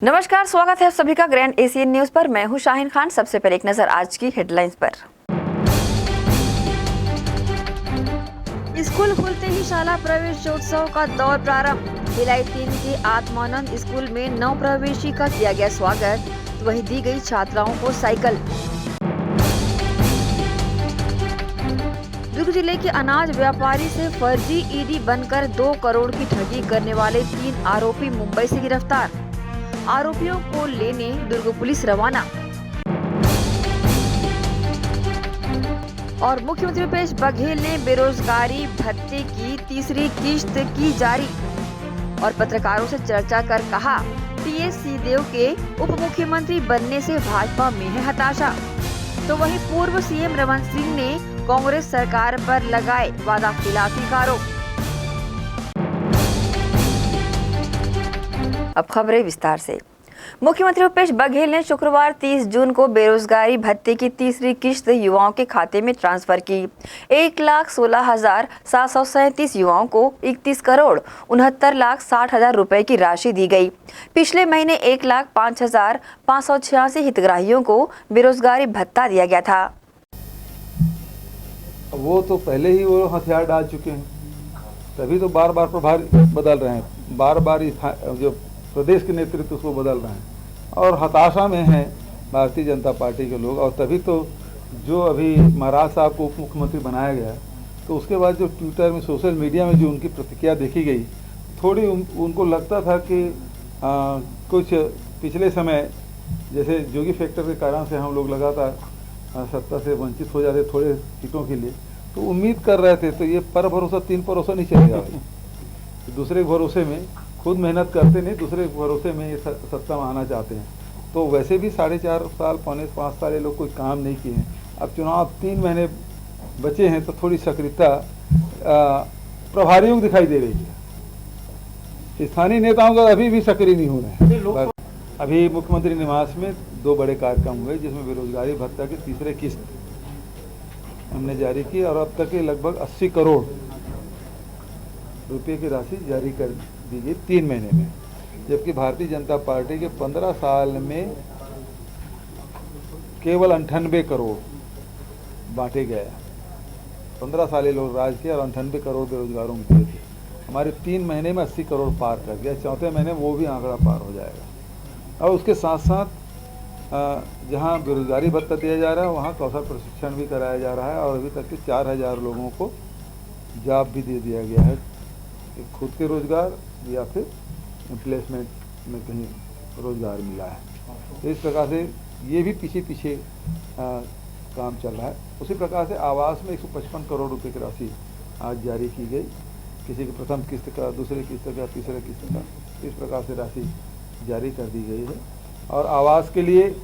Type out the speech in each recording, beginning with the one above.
नमस्कार, स्वागत है आप सभी का ग्रैंड एशियन न्यूज पर। मैं हूं शाहीन खान। सबसे पहले एक नजर आज की हेडलाइंस पर। स्कूल खुलते ही शाला प्रवेशोत्सव का दौर प्रारंभ। भिलाई 3 के आत्मानंद स्कूल में नव प्रवेशी का किया गया स्वागत, वहीं दी गई छात्राओं को साइकिल। दुर्ग जिले के अनाज व्यापारी से फर्जी ईडी बनकर 2 करोड़ की ठगी करने वाले 3 आरोपी मुंबई से गिरफ्तार। आरोपियों को लेने दुर्ग पुलिस रवाना। और मुख्यमंत्री भूपेश बघेल ने बेरोजगारी भत्ते की तीसरी किश्त की जारी और पत्रकारों से चर्चा कर कहा, टीएस सिंहदेव के उप मुख्यमंत्री बनने से भाजपा में है हताशा। तो वहीं पूर्व सीएम रमन सिंह ने कांग्रेस सरकार पर लगाए वादा खिलाफी का आरोप। अब खबरें विस्तार से। मुख्यमंत्री भूपेश बघेल ने शुक्रवार 30 जून को बेरोजगारी भत्ते की तीसरी किश्त युवाओं के खाते में ट्रांसफर की। 1,16,737 युवाओं को 31 करोड़ 69,60,000 रुपए की राशि दी गई। पिछले महीने 1,05,586 हितग्राहियों को बेरोजगारी भत्ता दिया गया था। वो तो पहले ही वो हथियार डाल चुके हैं, तभी तो बार बार प्रभारी बदल रहे हैं, बार बार जो प्रदेश के नेतृत्व उसको बदल रहे हैं और हताशा में हैं भारतीय जनता पार्टी के लोग। और तभी तो जो अभी महाराज साहब को उप मुख्यमंत्री बनाया गया, तो उसके बाद जो ट्विटर में सोशल मीडिया में जो उनकी प्रतिक्रिया देखी गई, थोड़ी उनको लगता था कि कुछ पिछले समय जैसे जोगी फैक्टर के कारण से हम लोग लगातार सत्ता से वंचित हो जाते थोड़े सीटों के लिए, तो उम्मीद कर रहे थे। तो ये पर भरोसा 3 भरोसा नहीं चलेगा, दूसरे भरोसे में खुद मेहनत करते नहीं, दूसरे भरोसे में ये सत्ता में आना चाहते हैं। तो वैसे भी 4.5 साल, पौने 5 साल ये लोग कोई काम नहीं किए हैं। अब चुनाव 3 महीने बचे हैं, तो थोड़ी सक्रियता प्रभारियों को दिखाई दे रही है। स्थानीय नेताओं का अभी भी सक्रिय नहीं हो रहे हैं। अभी मुख्यमंत्री निवास में 2 बड़े कार्यक्रम हुए, जिसमें बेरोजगारी भत्ता की तीसरे किस्त हमने जारी की और अब तक के लगभग 80 करोड़ रुपये की राशि जारी कर दी गई 3 महीने में, जबकि भारतीय जनता पार्टी के 15 साल में केवल 98 करोड़ बांटे गए। 15 साल ये लोग राज किया और 98 करोड़ बेरोजगारों को दिए थे। हमारे 3 महीने में 80 करोड़ पार कर गया, चौथे महीने वो भी आंकड़ा पार हो जाएगा। और उसके साथ साथ जहां बेरोजगारी भत्ता दिया जा रहा है, वहां कौशल प्रशिक्षण भी कराया जा रहा है और अभी तक के 4,000 लोगों को जॉब भी दे दिया गया है, खुद के रोजगार या फिर प्लेसमेंट में कहीं रोजगार मिला है। तो इस प्रकार से ये भी पीछे काम चल रहा है। उसी प्रकार से आवास में 155 करोड़ रुपए की राशि आज जारी की गई, किसी की प्रथम किस्त का, दूसरे किस्त का, तीसरे किस्त का, इस प्रकार से राशि जारी कर दी गई है। और आवास के लिए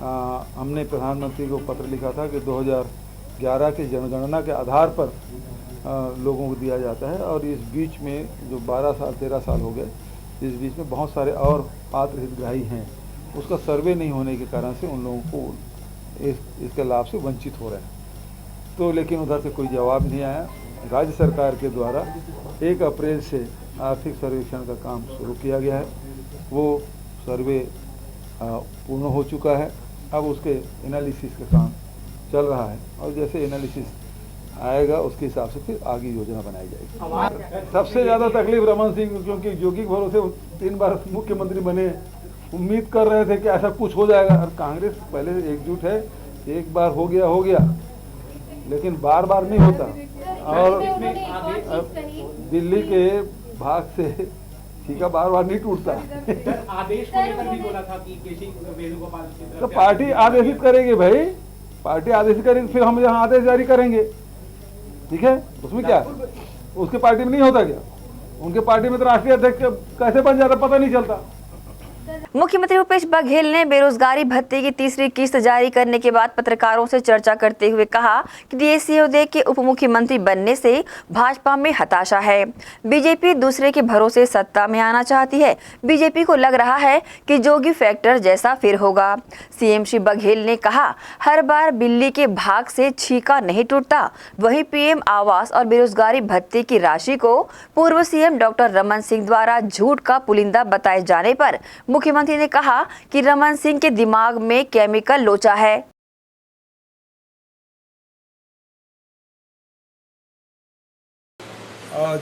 हमने प्रधानमंत्री को पत्र लिखा था कि 2011 की जनगणना के आधार पर लोगों को दिया जाता है और इस बीच में जो 12 साल 13 साल हो गए, इस बीच में बहुत सारे और पात्र हितग्राही हैं, उसका सर्वे नहीं होने के कारण से उन लोगों को इसके लाभ से वंचित हो रहे हैं। तो लेकिन उधर से कोई जवाब नहीं आया। राज्य सरकार के द्वारा 1 अप्रैल से आर्थिक सर्वेक्षण का काम शुरू किया गया है, वो सर्वे पूर्ण हो चुका है। अब उसके एनालिसिस का काम चल रहा है और जैसे एनालिसिस आएगा उसके हिसाब से फिर आगे योजना बनाई जाएगी। सबसे ज़्यादा तकलीफ रमन सिंह, क्योंकि जोगी के भरोसे 3 बार मुख्यमंत्री बने, उम्मीद कर रहे थे कि ऐसा कुछ हो जाएगा। और कांग्रेस पहले से एकजुट है, एक बार हो गया, लेकिन बार बार नहीं होता। और दिल्ली के भाग से ठीका बार बार नहीं टूटता। आदेश को लेकर भी बोला था कि केसी वेणुगोपाल तो पार्टी आदेशित करेगी भाई, पार्टी आदेशित करेगी, फिर हम यहाँ आदेश जारी करेंगे, ठीक है। उसमें क्या है, उसके पार्टी में नहीं होता क्या? उनके पार्टी में तो राष्ट्रीय अध्यक्ष कैसे बन जाता पता नहीं चलता। मुख्यमंत्री भूपेश बघेल ने बेरोजगारी भत्ते की तीसरी किस्त जारी करने के बाद पत्रकारों से चर्चा करते हुए कहा कि टीएस सिंहदेव के उप मुख्यमंत्री बनने से भाजपा में हताशा है। बीजेपी दूसरे के भरोसे सत्ता में आना चाहती है। बीजेपी को लग रहा है कि जोगी फैक्टर जैसा फिर होगा। सीएम श्री बघेल ने कहा, हर बार बिल्ली के भाग से छीका नहीं टूटता। वहीं पीएम आवास और बेरोजगारी भत्ते की राशि को पूर्व सीएम डॉक्टर रमन सिंह द्वारा झूठ का पुलिंदा बताए जाने पर मुख्यमंत्री ने कहा कि रमन सिंह के दिमाग में केमिकल लोचा है।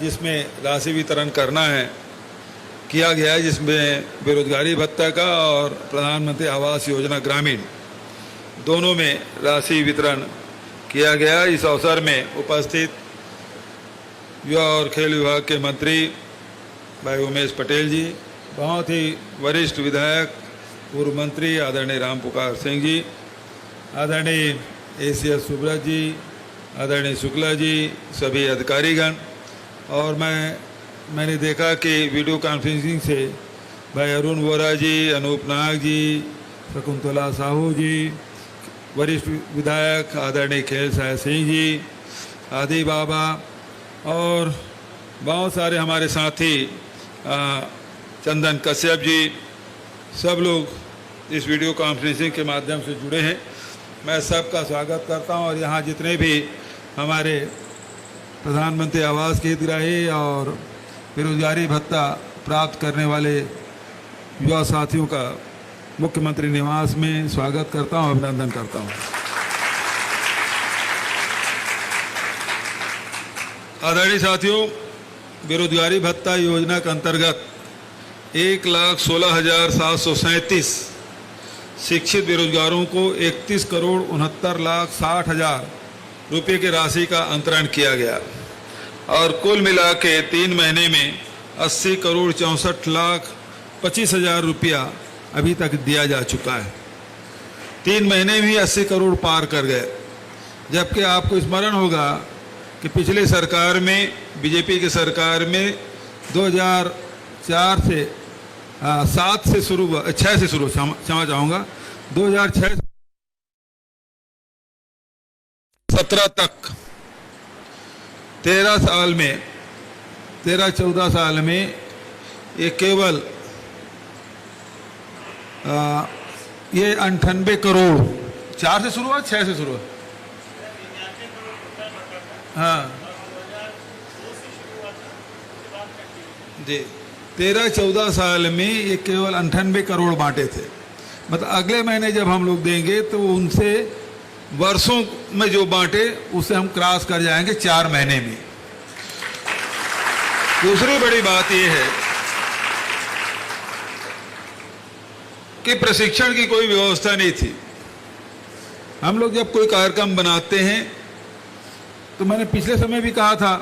जिसमें राशि वितरण करना है किया गया है, जिसमें बेरोजगारी भत्ता का और प्रधानमंत्री आवास योजना ग्रामीण दोनों में राशि वितरण किया गया। इस अवसर में उपस्थित युवा और खेल विभाग के मंत्री भाई उमेश पटेल जी, बहुत ही वरिष्ठ विधायक पूर्व मंत्री आदरणीय रामपुकार सिंह जी, आदरणीय एसीएस सुब्रत जी, आदरणीय शुक्ला जी, सभी अधिकारीगण, और मैंने देखा कि वीडियो कॉन्फ्रेंसिंग से भाई अरुण वोरा जी, अनूप नाग जी, शकुंतला साहू जी, वरिष्ठ विधायक आदरणीय खेल साय सिंह जी, आदि बाबा और बहुत सारे हमारे साथी चंदन कश्यप जी, सब लोग इस वीडियो कॉन्फ्रेंसिंग के माध्यम से जुड़े हैं। मैं सबका स्वागत करता हूं और यहाँ जितने भी हमारे प्रधानमंत्री आवास के हितग्राही और बेरोजगारी भत्ता प्राप्त करने वाले युवा साथियों का मुख्यमंत्री निवास में स्वागत करता हूं, अभिनंदन करता हूं। आदरणीय साथियों, बेरोजगारी भत्ता योजना के अंतर्गत 1,16,737 शिक्षित बेरोजगारों को 31,69,60,000 रुपये की राशि का अंतरण किया गया और कुल मिला के 3 महीने में 80,64,25,000 रुपया अभी तक दिया जा चुका है। 3 महीने में ही 80 करोड़ पार कर गए, जबकि आपको स्मरण होगा कि पिछली सरकार में, बीजेपी की सरकार में 2004 से 7 से शुरू हुआ, 6 से शुरू, क्षमा चाहूँगा, 2006 17 तक 13-14 साल में ये केवल ये 98 करोड़, 4 से शुरू हुआ, 6 से शुरू हुआ, हाँ जी, 13-14 साल में ये केवल 98 करोड़ बांटे थे। मतलब अगले महीने जब हम लोग देंगे तो उनसे वर्षों में जो बांटे उसे हम क्रॉस कर जाएंगे 4 महीने में। दूसरी बड़ी बात यह है कि प्रशिक्षण की कोई व्यवस्था नहीं थी। हम लोग जब कोई कार्यक्रम बनाते हैं तो मैंने पिछले समय भी कहा था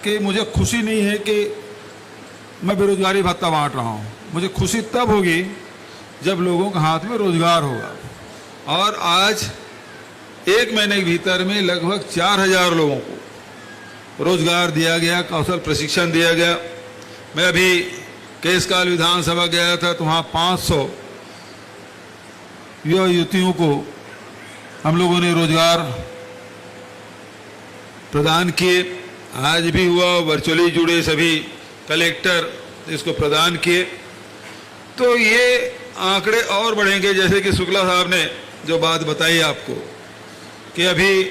कि मुझे खुशी नहीं है कि मैं बेरोजगारी भत्ता बांट रहा हूँ, मुझे खुशी तब होगी जब लोगों के हाथ में रोजगार होगा। और आज 1 महीने के भीतर में लगभग 4,000 लोगों को रोजगार दिया गया, कौशल प्रशिक्षण दिया गया। मैं अभी केशकाल विधानसभा गया था तो वहाँ 500 युवा युवतियों को हम लोगों ने रोजगार प्रदान किए। आज भी हुआ, वर्चुअली जुड़े सभी कलेक्टर इसको प्रदान किए। तो ये आंकड़े और बढ़ेंगे, जैसे कि शुक्ला साहब ने जो बात बताई आपको कि अभी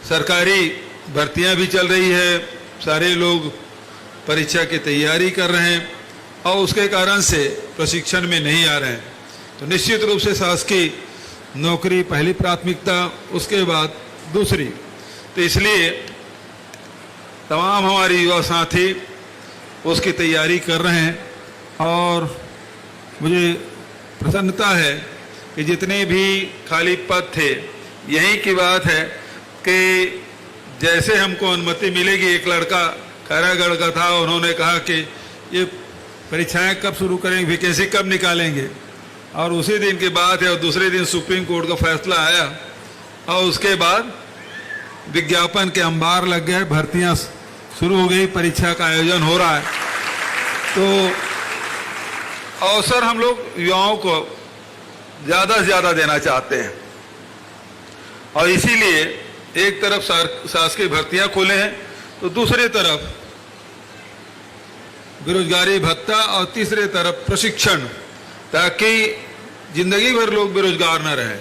सरकारी भर्तियां भी चल रही है, सारे लोग परीक्षा की तैयारी कर रहे हैं और उसके कारण से प्रशिक्षण में नहीं आ रहे हैं। तो निश्चित रूप से शासकीय नौकरी पहली प्राथमिकता, उसके बाद दूसरी। तो इसलिए तमाम हमारे युवा साथी उसकी तैयारी कर रहे हैं और मुझे प्रसन्नता है कि जितने भी खाली पद थे, यही की बात है कि जैसे हमको अनुमति मिलेगी, एक लड़का खैरागढ़ का था, उन्होंने कहा कि ये परीक्षाएं कब शुरू करेंगे, वैकेंसी कब निकालेंगे, और उसी दिन की बात है और दूसरे दिन सुप्रीम कोर्ट का फैसला आया और उसके बाद विज्ञापन के अंबार लग गए, भर्तियां शुरू हो गई, परीक्षा का आयोजन हो रहा है। तो अवसर हम लोग युवाओं को ज़्यादा से ज़्यादा देना चाहते हैं और इसीलिए एक तरफ शासकीय भर्तियां खोले हैं तो दूसरी तरफ बेरोजगारी भत्ता और तीसरे तरफ प्रशिक्षण, ताकि जिंदगी भर लोग बेरोजगार न रहें।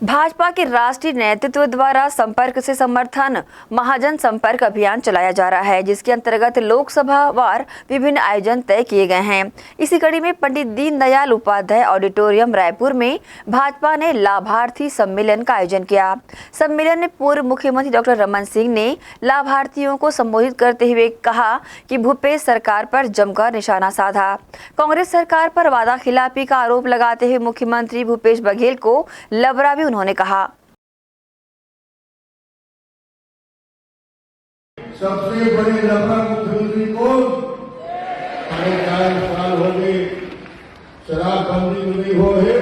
भाजपा के राष्ट्रीय नेतृत्व द्वारा संपर्क से समर्थन महाजन संपर्क अभियान चलाया जा रहा है, जिसके अंतर्गत लोकसभा वार विभिन्न आयोजन तय किए गए हैं। इसी कड़ी में पंडित दीनदयाल उपाध्याय ऑडिटोरियम रायपुर में भाजपा ने लाभार्थी सम्मेलन का आयोजन किया। सम्मेलन में पूर्व मुख्यमंत्री डॉक्टर रमन सिंह ने लाभार्थियों को संबोधित करते हुए कहा कि भूपेश सरकार पर जमकर निशाना साधा। कांग्रेस सरकार पर वादा खिलाफी का आरोप लगाते हुए मुख्यमंत्री भूपेश बघेल को लबरा भी उन्होंने कहा। सबसे बड़े लफड़ा मुख्यमंत्री को 4.5 साल हो गए, शराबबंदी तो नहीं हो है,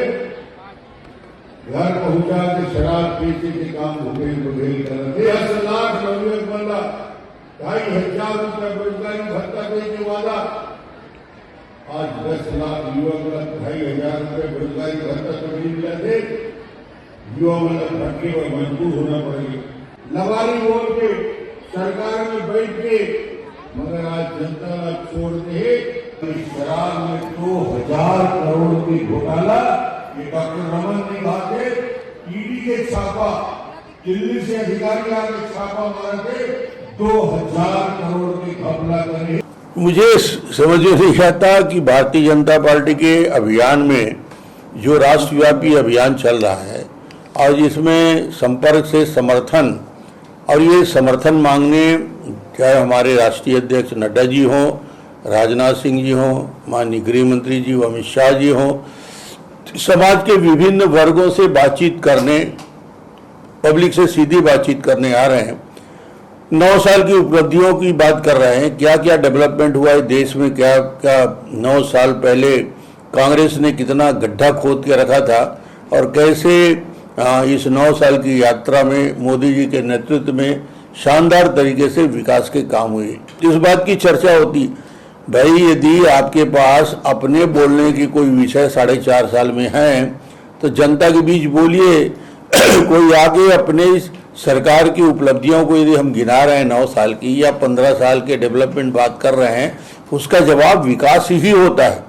घर पहुंचा के शराब पीने के काम भूपेश बघेल कर रहे। 10 लाख नौजवान बंदा 2,500 रुपये रोजगारी भत्ता देने वाला, आज 10 लाख युवक 2,500 रुपये रोजगारी भत्ता तो नहीं मिला थे। युवा मतलब भटके और मजबूर होना पड़ेगा। लवारी बोल के सरकार में बैठ के, मगर आज जनता छोड़ते हैं। शराब में 2,000 करोड़ की घोटाला, ये डॉक्टर रमन ने कहा थे, ईडी के छापा, दिल्ली से अधिकारी आके छापा मारे थे, 2,000 करोड़ की घपला करे। मुझे समझ में नहीं आता कि भारतीय जनता पार्टी के अभियान में जो राष्ट्रव्यापी अभियान चल रहा है और जिसमें संपर्क से समर्थन, और ये समर्थन मांगने चाहे हमारे राष्ट्रीय अध्यक्ष नड्डा जी हों, राजनाथ सिंह जी हों, माननीय गृह मंत्री जी अमित शाह जी हों, समाज के विभिन्न वर्गों से बातचीत करने, पब्लिक से सीधी बातचीत करने आ रहे हैं। 9 साल की उपलब्धियों की बात कर रहे हैं, क्या क्या डेवलपमेंट हुआ है देश में, क्या क्या 9 साल पहले कांग्रेस ने कितना गड्ढा खोद के रखा था और कैसे इस 9 साल की यात्रा में मोदी जी के नेतृत्व में शानदार तरीके से विकास के काम हुए। इस बात की चर्चा होती, भाई यदि आपके पास अपने बोलने की कोई विषय 4.5 साल में है तो जनता के बीच बोलिए। कोई आगे अपने सरकार की उपलब्धियों को यदि हम गिना रहे हैं 9 साल की या 15 साल के डेवलपमेंट बात कर रहे हैं, उसका जवाब विकास ही होता है।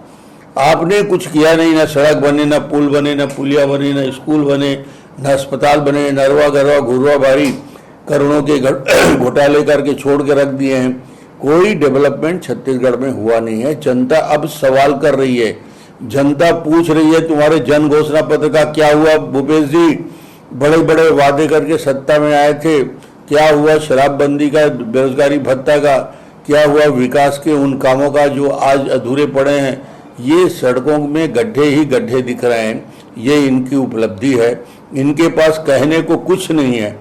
आपने कुछ किया नहीं, ना सड़क बने, ना पुल बने, ना पुलिया बने, ना स्कूल बने, ना अस्पताल बने, नरवा गरवा घुरवा बारी करोड़ों के घोटाले करके छोड़ के रख दिए हैं। कोई डेवलपमेंट छत्तीसगढ़ में हुआ नहीं है। जनता अब सवाल कर रही है, जनता पूछ रही है तुम्हारे जन घोषणा पत्र का क्या हुआ भूपेश जी? बड़े बड़े वादे करके सत्ता में आए थे, क्या हुआ शराबबंदी का, बेरोजगारी भत्ता का, क्या हुआ विकास के उन कामों का जो आज अधूरे पड़े हैं? ये सड़कों में गड्ढे ही गड्ढे दिख रहे हैं। ये इनकी उपलब्धि है, इनके पास कहने को कुछ नहीं है।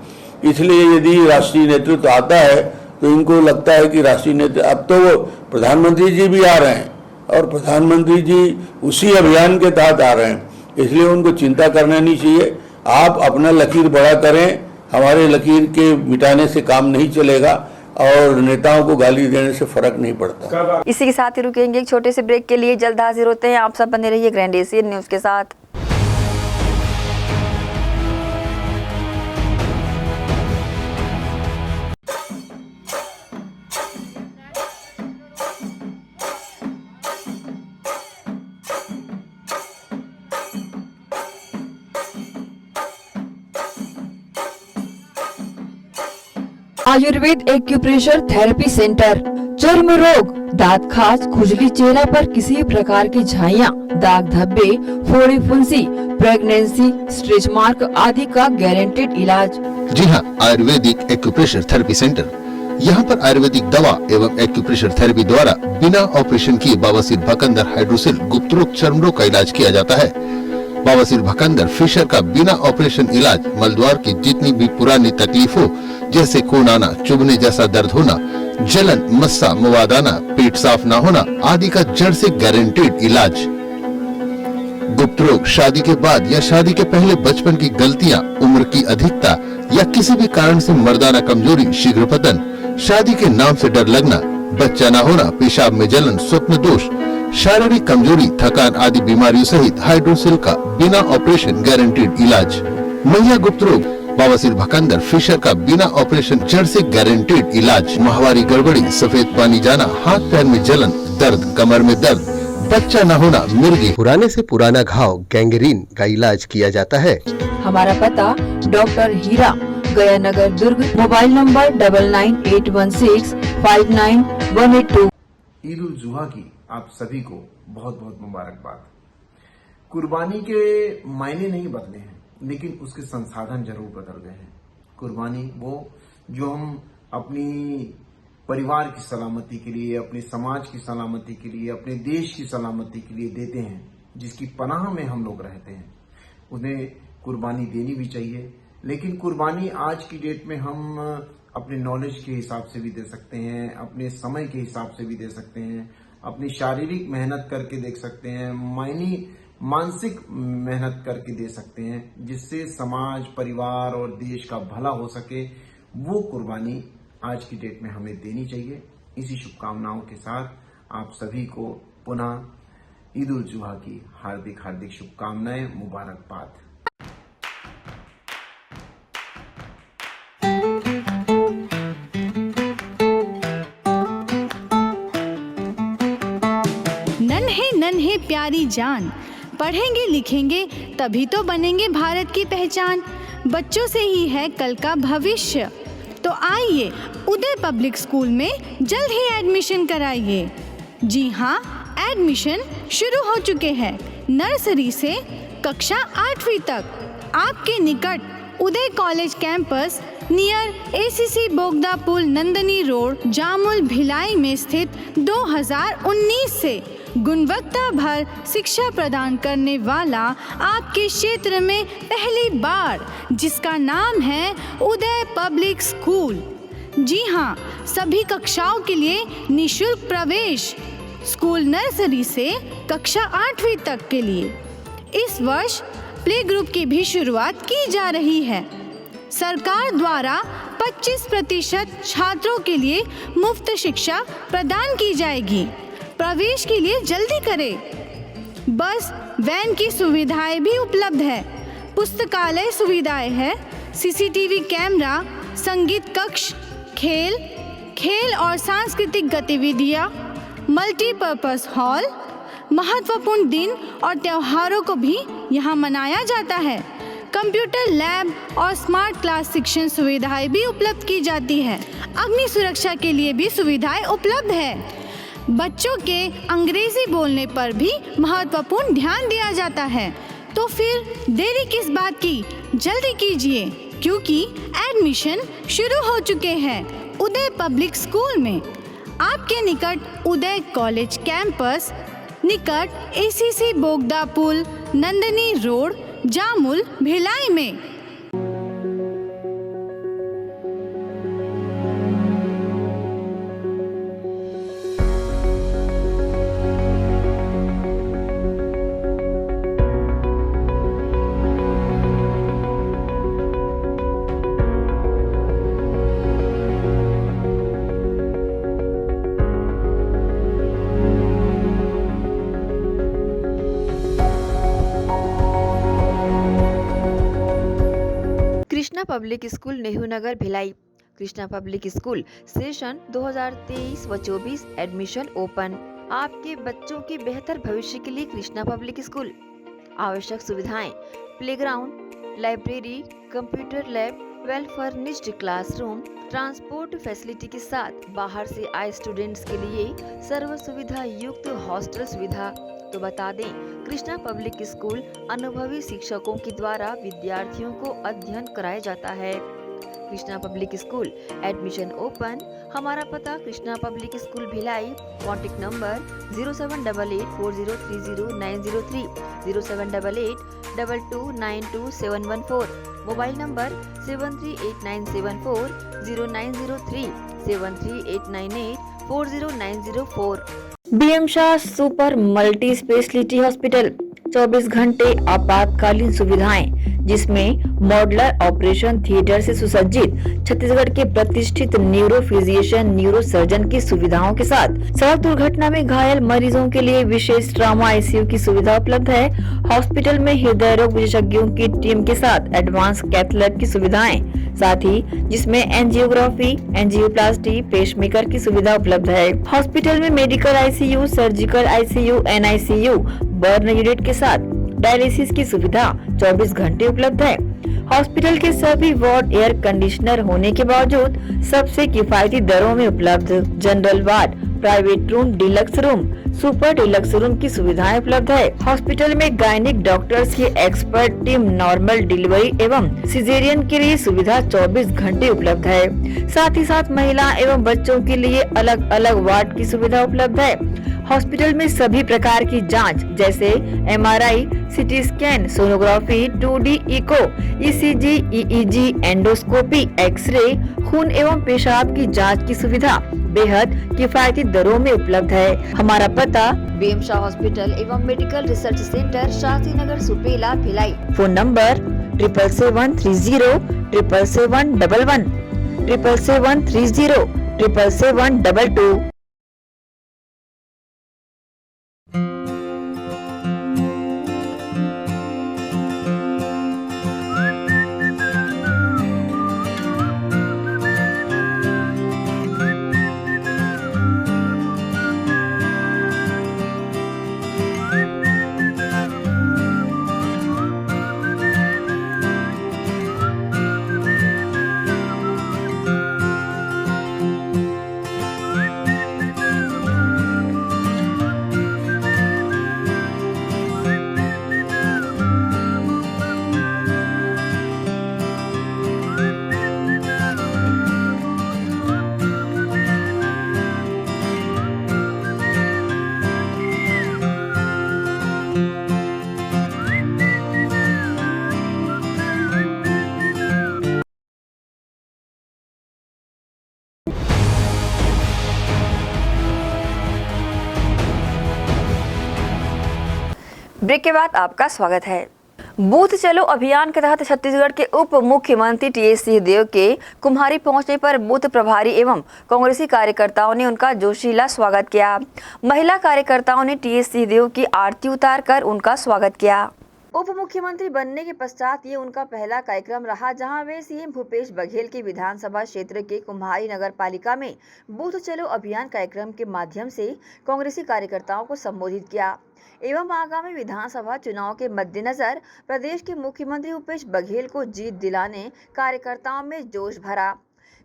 इसलिए यदि राष्ट्रीय नेतृत्व आता है तो इनको लगता है कि राष्ट्रीय नेतृत्व, अब तो वो प्रधानमंत्री जी भी आ रहे हैं और प्रधानमंत्री जी उसी अभियान के तहत आ रहे हैं, इसलिए उनको चिंता करना नहीं चाहिए। आप अपना लकीर बड़ा करें, हमारे लकीर के मिटाने से काम नहीं चलेगा और नेताओं को गाली देने से फर्क नहीं पड़ता। इसी के साथ ही रुकेंगे एक छोटे से ब्रेक के लिए, जल्द हाजिर होते हैं। आप सब बने रहिए ग्रैंड एशियन न्यूज के साथ। आयुर्वेद एक्यूप्रेशर थेरेपी सेंटर, चर्म रोग, दांत खाज, खुजली, चेहरा पर किसी प्रकार की झाइयाँ, दाग धब्बे, फोड़ी फुंसी, प्रेगनेंसी, स्ट्रेच मार्क आदि का गारंटेड इलाज। जी हाँ, आयुर्वेदिक एक्यूप्रेशर थेरेपी सेंटर। यहाँ पर आयुर्वेदिक दवा एवं एक्यूप्रेशर थेरेपी द्वारा बिना ऑपरेशन किए बवासीर, भकंदर, हाइड्रोसिल, गुप्त रोग, चर्म रोग का इलाज किया जाता है। बवासीर, भकंदर, फिशर का बिना ऑपरेशन इलाज, मलद्वार की जितनी भी पुरानी तकलीफ हो, जैसे खून आना, चुभने जैसा दर्द होना, जलन, मस्सा, मवाद आना, पेट साफ न होना आदि का जड़ से गारंटेड इलाज। गुप्त रोग, शादी के बाद या शादी के पहले बचपन की गलतियां, उम्र की अधिकता या किसी भी कारण से मर्दाना कमजोरी, शीघ्र पतन, शादी के नाम से डर लगना, बच्चा न होना, पेशाब में जलन, स्वप्न दोष, शारीरिक कमजोरी, थकान आदि बीमारियों सहित हाइड्रोसिल का बिना ऑपरेशन गारंटेड इलाज। महिला गुप्त रोग, बवासीर, भकंदर, फिशर का बिना ऑपरेशन जड़ से गारंटेड इलाज। माहवारी गड़बड़ी, सफेद पानी जाना, हाथ पैर में जलन, दर्द, कमर में दर्द, बच्चा न होना, मिर्गी, पुराने से पुराना घाव, गैंग्रीन का इलाज किया जाता है। हमारा पता doctor Hira, Gaya Nagar, Durg. Mobile number 9981659182। Eid ul Zuha की आप सभी को बहुत बहुत मुबारकबाद। कुर्बानी के मायने नहीं बदले हैं, लेकिन उसके संसाधन जरूर बदल गए हैं। कुर्बानी वो जो हम अपनी परिवार की सलामती के लिए, अपने समाज की सलामती के लिए, अपने देश की सलामती के लिए देते हैं, जिसकी पनाह में हम लोग रहते हैं, उन्हें कुर्बानी देनी भी चाहिए। लेकिन कुर्बानी आज की डेट में हम अपने नॉलेज के हिसाब से भी दे सकते हैं, अपने समय के हिसाब से भी दे सकते हैं, अपनी शारीरिक मेहनत करके देख सकते हैं, मानसिक मेहनत करके दे सकते हैं, जिससे समाज, परिवार और देश का भला हो सके। वो कुर्बानी आज की डेट में हमें देनी चाहिए। इसी शुभकामनाओं के साथ आप सभी को पुनः ईद उल जुहा की हार्दिक हार्दिक शुभकामनाएं, मुबारकबाद। नन्हे नन्हे प्यारी जान, पढ़ेंगे लिखेंगे तभी तो बनेंगे भारत की पहचान। बच्चों से ही है कल का भविष्य, तो आइए उदय पब्लिक स्कूल में जल्द ही एडमिशन कराइए। जी हाँ, एडमिशन शुरू हो चुके हैं। नर्सरी से कक्षा 8वीं तक आपके निकट Uday college campus near ACC Bogda पुल, नंदनी रोड, जामुल, भिलाई में स्थित 2019 से गुणवत्ता भर शिक्षा प्रदान करने वाला आपके क्षेत्र में पहली बार, जिसका नाम है उदय पब्लिक स्कूल। जी हाँ, सभी कक्षाओं के लिए निःशुल्क प्रवेश। स्कूल नर्सरी से कक्षा 8वीं तक के लिए इस वर्ष प्ले ग्रुप की भी शुरुआत की जा रही है। सरकार द्वारा 25% छात्रों के लिए मुफ्त शिक्षा प्रदान की जाएगी। प्रवेश के लिए जल्दी करें। बस वैन की सुविधाएं भी उपलब्ध है। पुस्तकालय सुविधाएं है, CCTV कैमरा, संगीत कक्ष, खेल और सांस्कृतिक गतिविधियां, मल्टीपर्पस हॉल। महत्वपूर्ण दिन और त्योहारों को भी यहाँ मनाया जाता है। कंप्यूटर लैब और स्मार्ट क्लास शिक्षण सुविधाएं भी उपलब्ध की जाती है। अग्नि सुरक्षा के लिए भी सुविधाएं उपलब्ध है। बच्चों के अंग्रेजी बोलने पर भी महत्वपूर्ण ध्यान दिया जाता है। तो फिर देरी किस बात की, जल्दी कीजिए, क्योंकि एडमिशन शुरू हो चुके हैं उदय पब्लिक स्कूल में। आपके निकट उदय कॉलेज कैंपस निकट ACC बोगदा पुल, नंदनी रोड, जामुल, भिलाई में। Krishna public school, Nehru Nagar, Bhilai. Krishna public school session 2023 व 24 एडमिशन ओपन। आपके बच्चों के बेहतर भविष्य के लिए कृष्णा पब्लिक स्कूल। आवश्यक सुविधाएं: playground, library, computer lab, well furnished classroom, transport facility के साथ बाहर से आए स्टूडेंट्स के लिए सर्व सुविधा युक्त हॉस्टल सुविधा। तो बता दें, कृष्णा पब्लिक स्कूल अनुभवी शिक्षकों के द्वारा विद्यार्थियों को अध्ययन कराया जाता है। Krishna public school admission open. हमारा पता Krishna public school Bhilai. Contact number 0788403090 078822922714। Mobile number 7389740903 7389840904। BM Shah super multi speciality hospital 24 घंटे आपातकालीन सुविधाएं, जिसमें मॉडुलर ऑपरेशन थिएटर से सुसज्जित छत्तीसगढ़ के प्रतिष्ठित न्यूरो फिजिशियन, न्यूरो सर्जन की सुविधाओं के साथ सड़क दुर्घटना में घायल मरीजों के लिए विशेष ट्रॉमा ICU की सुविधा उपलब्ध है। हॉस्पिटल में हृदय रोग विशेषज्ञों की टीम के साथ एडवांस कैथ लैब की सुविधाएं, साथ ही जिसमें एंजियोग्राफी, एंजियोप्लास्टी, पेसमेकर की सुविधा उपलब्ध है। हॉस्पिटल में medical ICU, surgical ICU, NICU, burn unit के साथ डायलिसिस की सुविधा 24 घंटे उपलब्ध है। हॉस्पिटल के सभी वार्ड एयर कंडीशनर होने के बावजूद सबसे किफायती दरों में उपलब्ध। General ward, private room, deluxe room, super deluxe room की सुविधाएं उपलब्ध है। हॉस्पिटल में गायनिक डॉक्टर्स की एक्सपर्ट टीम, नॉर्मल डिलीवरी एवं सिजेरियन के लिए सुविधा 24 घंटे उपलब्ध है। साथ ही साथ महिला एवं बच्चों के लिए अलग अलग वार्ड की सुविधा उपलब्ध है। हॉस्पिटल में सभी प्रकार की जांच जैसे MRI, CT scan, sonography, 2D echo, ECG, EEG, endoscopy, x ray, खून एवं पेशाब की जांच की सुविधा बेहद किफायती दरों में उपलब्ध है। हमारा पता बीएम शाह हॉस्पिटल एवं medical research centre, Shastri Nagar, Supela, Bhilai. Phone number 7773077711, 7773077722। Break के बाद आपका स्वागत है। बूथ चलो अभियान के तहत छत्तीसगढ़ के उप मुख्यमंत्री टीएस सिंहदेव के कुम्हारी पहुंचने पर बूथ प्रभारी एवं कांग्रेसी कार्यकर्ताओं ने उनका जोशीला स्वागत किया। महिला कार्यकर्ताओं ने टीएस सिंहदेव की आरती उतारकर उनका स्वागत किया। उप मुख्यमंत्री बनने के पश्चात ये उनका पहला कार्यक्रम रहा, जहां वे सीएम भूपेश बघेल के विधानसभा क्षेत्र के कुम्हारी नगर पालिका में बूथ चलो अभियान कार्यक्रम के माध्यम से कांग्रेसी कार्यकर्ताओं को संबोधित किया एवं आगामी विधानसभा चुनाव के मद्देनजर प्रदेश के मुख्यमंत्री भूपेश बघेल को जीत दिलाने कार्यकर्ताओं में जोश भरा।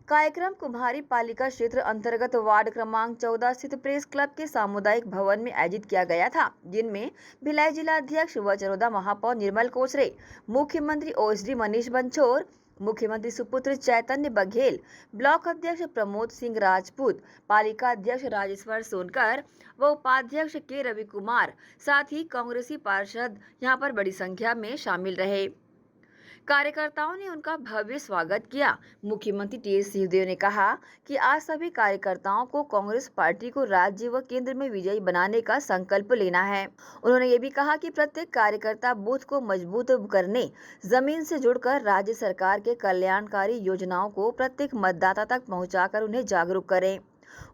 कार्यक्रम कुम्हारी पालिका क्षेत्र अंतर्गत वार्ड क्रमांक 14 स्थित प्रेस क्लब के सामुदायिक भवन में आयोजित किया गया था, जिनमें भिलाई जिलाध्यक्ष व चरोदा महापौर निर्मल कोचरे, मुख्यमंत्री OSD मनीष बंछोर, मुख्यमंत्री सुपुत्र चैतन्य बघेल, ब्लॉक अध्यक्ष प्रमोद सिंह राजपूत, पालिका अध्यक्ष राजेश्वर सोनकर व उपाध्यक्ष के रवि कुमार, साथ ही कांग्रेसी पार्षद यहां पर बड़ी संख्या में शामिल रहे। कार्यकर्ताओं ने उनका भव्य स्वागत किया। मुख्यमंत्री टीएस सिंहदेव ने कहा कि आज सभी कार्यकर्ताओं को कांग्रेस पार्टी को राज्य व केंद्र में विजयी बनाने का संकल्प लेना है। उन्होंने ये भी कहा कि प्रत्येक कार्यकर्ता बूथ को मजबूत करने, जमीन से जुड़कर राज्य सरकार के कल्याणकारी योजनाओं को प्रत्येक मतदाता तक पहुंचाकर उन्हें जागरूक करें।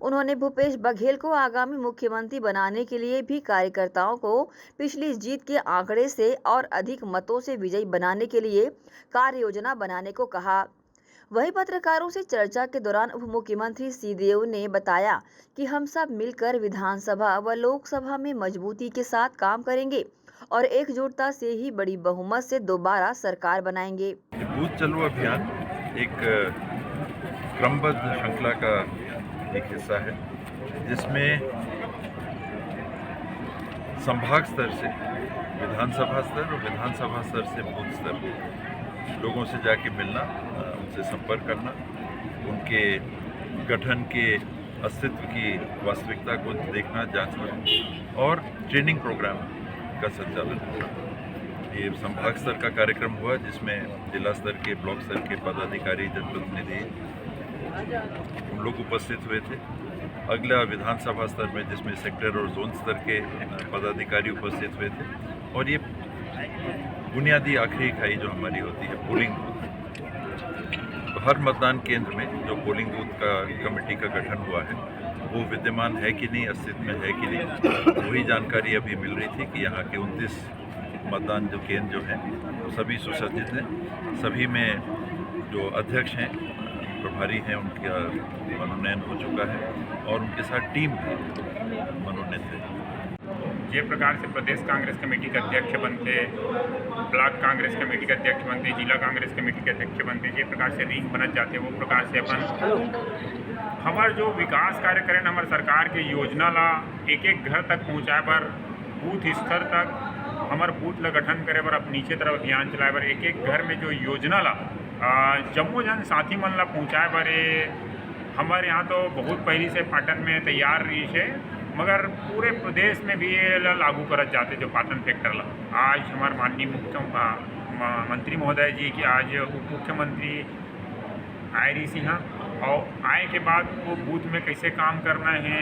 उन्होंने भूपेश बघेल को आगामी मुख्यमंत्री बनाने के लिए भी कार्यकर्ताओं को पिछली जीत के आंकड़े से और अधिक मतों से विजयी बनाने के लिए कार्य योजना बनाने को कहा। वहीं पत्रकारों से चर्चा के दौरान उप मुख्यमंत्री सिंहदेव ने बताया कि हम सब मिलकर विधानसभा व लोकसभा में मजबूती के साथ काम करेंगे और एकजुटता से ही बड़ी बहुमत से दोबारा सरकार बनाएंगे। बूथ चलो अभियान एक क्रमबद्ध श्रृंखला का एक हिस्सा है, जिसमें संभाग स्तर से विधानसभा स्तर और विधानसभा स्तर से बूथ स्तर लोगों से जाके मिलना, उनसे संपर्क करना, उनके गठन के अस्तित्व की वास्तविकता को देखना, जांचना और ट्रेनिंग प्रोग्राम का संचालन करना। ये संभाग स्तर का कार्यक्रम हुआ, जिसमें जिला स्तर के, ब्लॉक स्तर के पदाधिकारी, जनप्रतिनिधि उन लोग उपस्थित हुए थे। अगला विधानसभा स्तर में, जिसमें सेक्टर और जोन स्तर के पदाधिकारी उपस्थित हुए थे। और ये बुनियादी आखिरी इकाई जो हमारी होती है पोलिंग बूथ, तो हर मतदान केंद्र में जो पोलिंग बूथ का कमेटी का गठन हुआ है वो विद्यमान है कि नहीं, अस्तित्व में है कि नहीं, वही जानकारी अभी मिल रही थी कि यहाँ के 29 मतदान जो केंद्र जो हैं वो सभी सुसज्जित हैं। सभी में जो अध्यक्ष हैं, प्रभारी हैं, उनका मनोनयन हो चुका है और उनके साथ टीम भी मनोनीत है। जे प्रकार से प्रदेश कांग्रेस कमेटी के अध्यक्ष बनते, ब्लॉक कांग्रेस कमेटी के अध्यक्ष बनते, जिला कांग्रेस कमेटी के अध्यक्ष बनते, जे प्रकार से रिंग बनत जाते, वो प्रकार से अपन हमार जो विकास कार्य करें, हमार सरकार के योजना ला एक एक घर तक पहुँचाए पर, बूथ स्तर तक हमार बूथ ला गठन करे पर, अब नीचे तरफ अभियान चलाए पर, एक एक घर में जो योजना ला जम्मो जन साथी मन ला पहुँचाए पर, हमारे यहाँ तो बहुत पहले से पाटन में तैयार रही है, मगर पूरे प्रदेश में भी ये लागू करत जाते जो पाटन फैक्टर ला। आज हमारे माननीय मुख्यमंत्री महोदय जी की आज उप मुख्यमंत्री आए रही सी हाँ, और आए के बाद वो बूथ में कैसे काम करना है,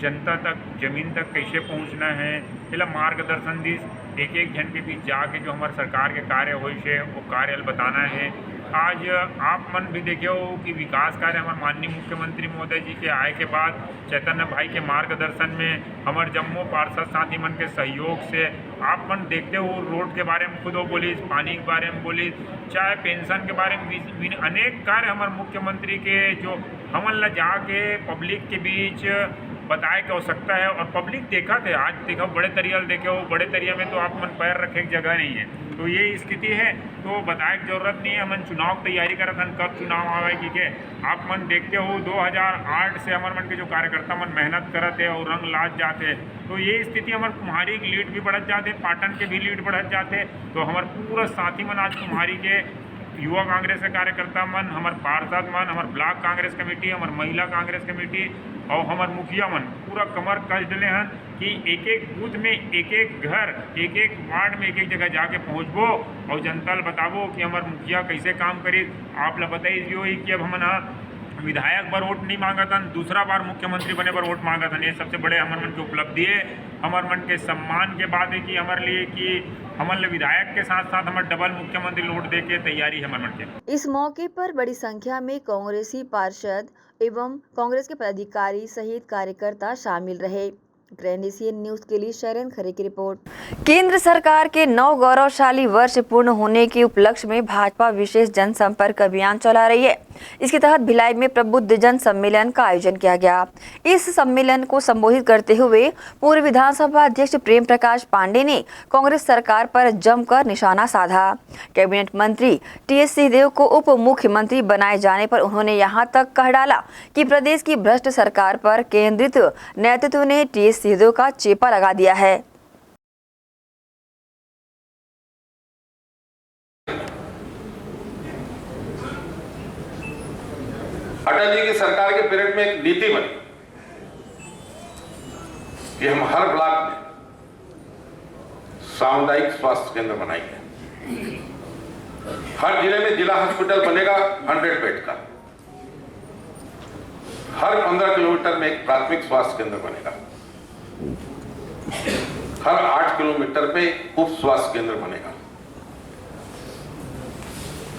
जनता तक जमीन तक कैसे पहुंचना है, पहला मार्गदर्शन दी, एक एक जन के बीच जाके जो हमारे सरकार के कार्य हो वो कार्य बताना है। आज आप मन भी देखे हो कि विकास कार्य हमारे माननीय मुख्यमंत्री महोदय जी के आए के बाद चैतन्य भाई के मार्गदर्शन में, हमारे जम्मू पार्षद साथी मन के सहयोग से आप मन देखते हो, रोड के बारे में खुद वो बोली, पानी के बारे में बोली, चाहे पेंशन के बारे में, अनेक कार्य हमारे मुख्यमंत्री के जो हमन ला जाके पब्लिक के बीच बताए की आवश्यकता है, और पब्लिक देखा थे। आज देखो बड़े तरियल देखे हो, बड़े तरिया में तो आप मन पैर रखे की जगह नहीं है, तो ये स्थिति है, तो बताए की जरूरत नहीं है। हमन चुनाव की तैयारी करत हन, कब चुनाव आवे की आप मन देखते हो 2008 से हमारे मन के जो कार्यकर्ता मन मेहनत करते हैं और रंग लाद जाते, तो ये स्थिति हमारे कुम्हारी की लीड भी बढ़त जाते, पाटन के भी लीड बढ़त जाते, तो हमारे पूरा साथी मन आज कुम्हारी के युवा कांग्रेस के कार्यकर्ता मन, हमारे पार्षद मन, हमारे ब्लॉक कांग्रेस कमेटी, हमारे महिला कांग्रेस कमेटी और हमारे मुखिया मन पूरा कमर कस डले हैं कि एक एक बूथ में, एक एक घर, एक एक वार्ड में, एक एक जगह जाके पहुँचबो और जनता ल बताबो कि हमारे मुखिया कैसे काम करी। आप ला बताइए कि अब हम विधायक पर वोट नहीं मांगतन, दूसरा बार मुख्यमंत्री बने पर वोट मांगतन, ये सबसे बड़े हमारे मन की उपलब्धि है। हमारे मन के सम्मान के बाद है कि हमारे लिए कि हमारे विधायक के साथ साथ हमारे डबल मुख्यमंत्री वोट दे के तैयारी है हमारे मन के। इस मौके पर बड़ी संख्या में कांग्रेसी पार्षद एवं कांग्रेस के पदाधिकारी सहित कार्यकर्ता शामिल रहे। ग्रैंड न्यूज के लिए शरण खरे की रिपोर्ट। केंद्र सरकार के 9 गौरवशाली वर्ष पूर्ण होने के उपलक्ष्य में भाजपा विशेष जनसंपर्क अभियान चला रही है। इसके तहत भिलाई में प्रबुद्ध जन सम्मेलन का आयोजन किया गया। इस सम्मेलन को संबोधित करते हुए पूर्व विधानसभा अध्यक्ष प्रेम प्रकाश पांडे ने कांग्रेस सरकार पर जमकर निशाना साधा। कैबिनेट मंत्री टीएस सिंहदेव को उप मुख्यमंत्री बनाए जाने पर उन्होंने यहां तक कह डाला कि प्रदेश की भ्रष्ट सरकार पर केंद्रित नेतृत्व ने टीएस सिंहदेव का चेपा लगा दिया है। अटल जी की सरकार के पीरियड में एक नीति बनी कि हम हर ब्लॉक में सामुदायिक स्वास्थ्य केंद्र बनाएंगे, हर जिले में जिला हॉस्पिटल बनेगा 100 बेड का, हर 15 किलोमीटर में एक प्राथमिक स्वास्थ्य केंद्र बनेगा, हर 8 किलोमीटर पे उप स्वास्थ्य केंद्र बनेगा।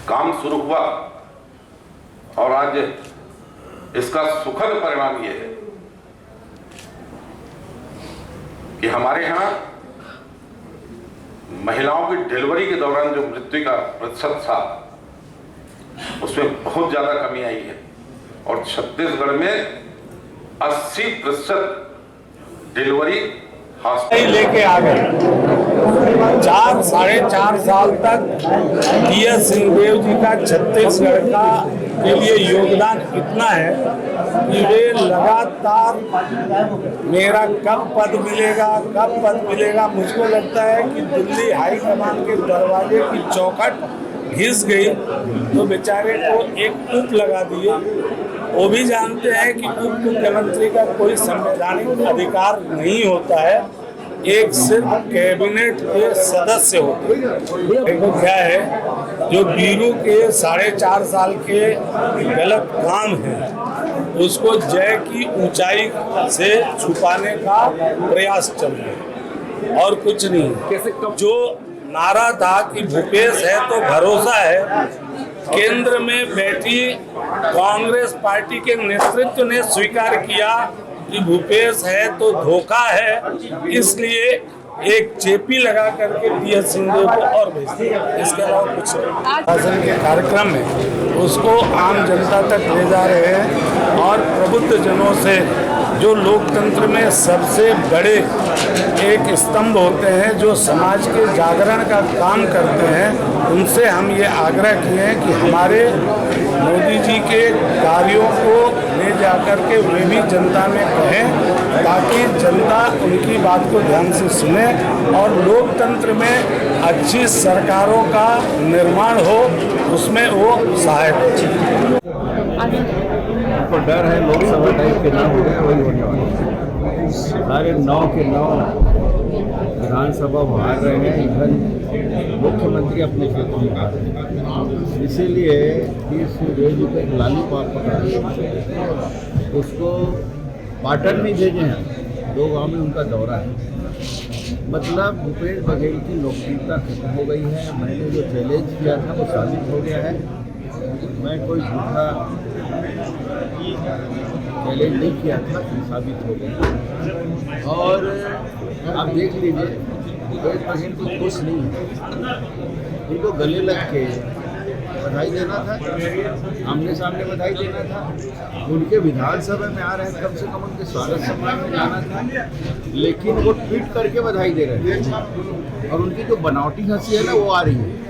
काम शुरू हुआ और आज इसका सुखद परिणाम यह है कि हमारे यहां महिलाओं की डिलीवरी के दौरान जो मृत्यु का प्रतिशत था उसमें बहुत ज्यादा कमी आई है और छत्तीसगढ़ में 80% डिलीवरी लेके आ गए। 4-4.5 साल तक टीएस सिंहदेव जी का छत्तीसगढ़ का के लिए योगदान इतना है कि वे लगातार मेरा कब पद मिलेगा, मुझको लगता है कि दिल्ली हाईकमान के दरवाजे की चौखट घिस गई तो बेचारे को एक उप लगा दिए। वो भी जानते हैं कि उप मुख्यमंत्री का कोई संवैधानिक अधिकार नहीं होता है, एक सिर्फ कैबिनेट के सदस्य होते हैं। देखो क्या है, जो बीरू के 4.5 साल के गलत काम है उसको जय की ऊंचाई से छुपाने का प्रयास चल रहा है और कुछ नहीं। जो नारा था कि भूपेश है तो भरोसा है, केंद्र में बैठी कांग्रेस पार्टी के नेतृत्व ने स्वीकार किया कि भूपेश है तो धोखा है, इसलिए एक चेपी लगा करके टीएस सिंहदेव को और भेज दिया। इसके अलावा कुछ शासन के कार्यक्रम में उसको आम जनता तक ले जा रहे हैं और प्रबुद्ध जनों से जो लोकतंत्र में सबसे बड़े एक स्तंभ होते हैं, जो समाज के जागरण का काम करते हैं, उनसे हम ये आग्रह किए हैं कि हमारे मोदी जी के कार्यों को ले जाकर के वे भी जनता में कहें, ताकि जनता उनकी बात को ध्यान से सुने और लोकतंत्र में अच्छी सरकारों का निर्माण हो, उसमें वो सहायक हो। तो डर है लोकसभा टाइप के नाम हो गए, वही होने वाले हैं। सारे 9 के 9 विधानसभा हार रहे हैं, इवन मुख्यमंत्री अपने क्षेत्र में हार रहे हैं। इसीलिए इस रेजी पे लॉलीपॉप पकड़ा, उसको पाटन नहीं भेजे हैं, 2 गांव में उनका दौरा है। मतलब भूपेश बघेल की लोकप्रियता खत्म हो गई है। मैंने जो चैलेंज किया था वो साबित हो गया है। मैं कोई झूठा चैलेंज नहीं किया था, साबित हो गया। और आप देख लीजिए, भूपेश बघेल को खुश नहीं है, उनको गले लग के बधाई देना था, आमने सामने बधाई देना था। उनके विधानसभा में आ रहे हैं, कम से कम उनके स्वागत सम्मान में जाना था, लेकिन वो ट्वीट करके बधाई दे रहे हैं। और उनकी जो बनावटी हंसी है ना, वो आ रही है।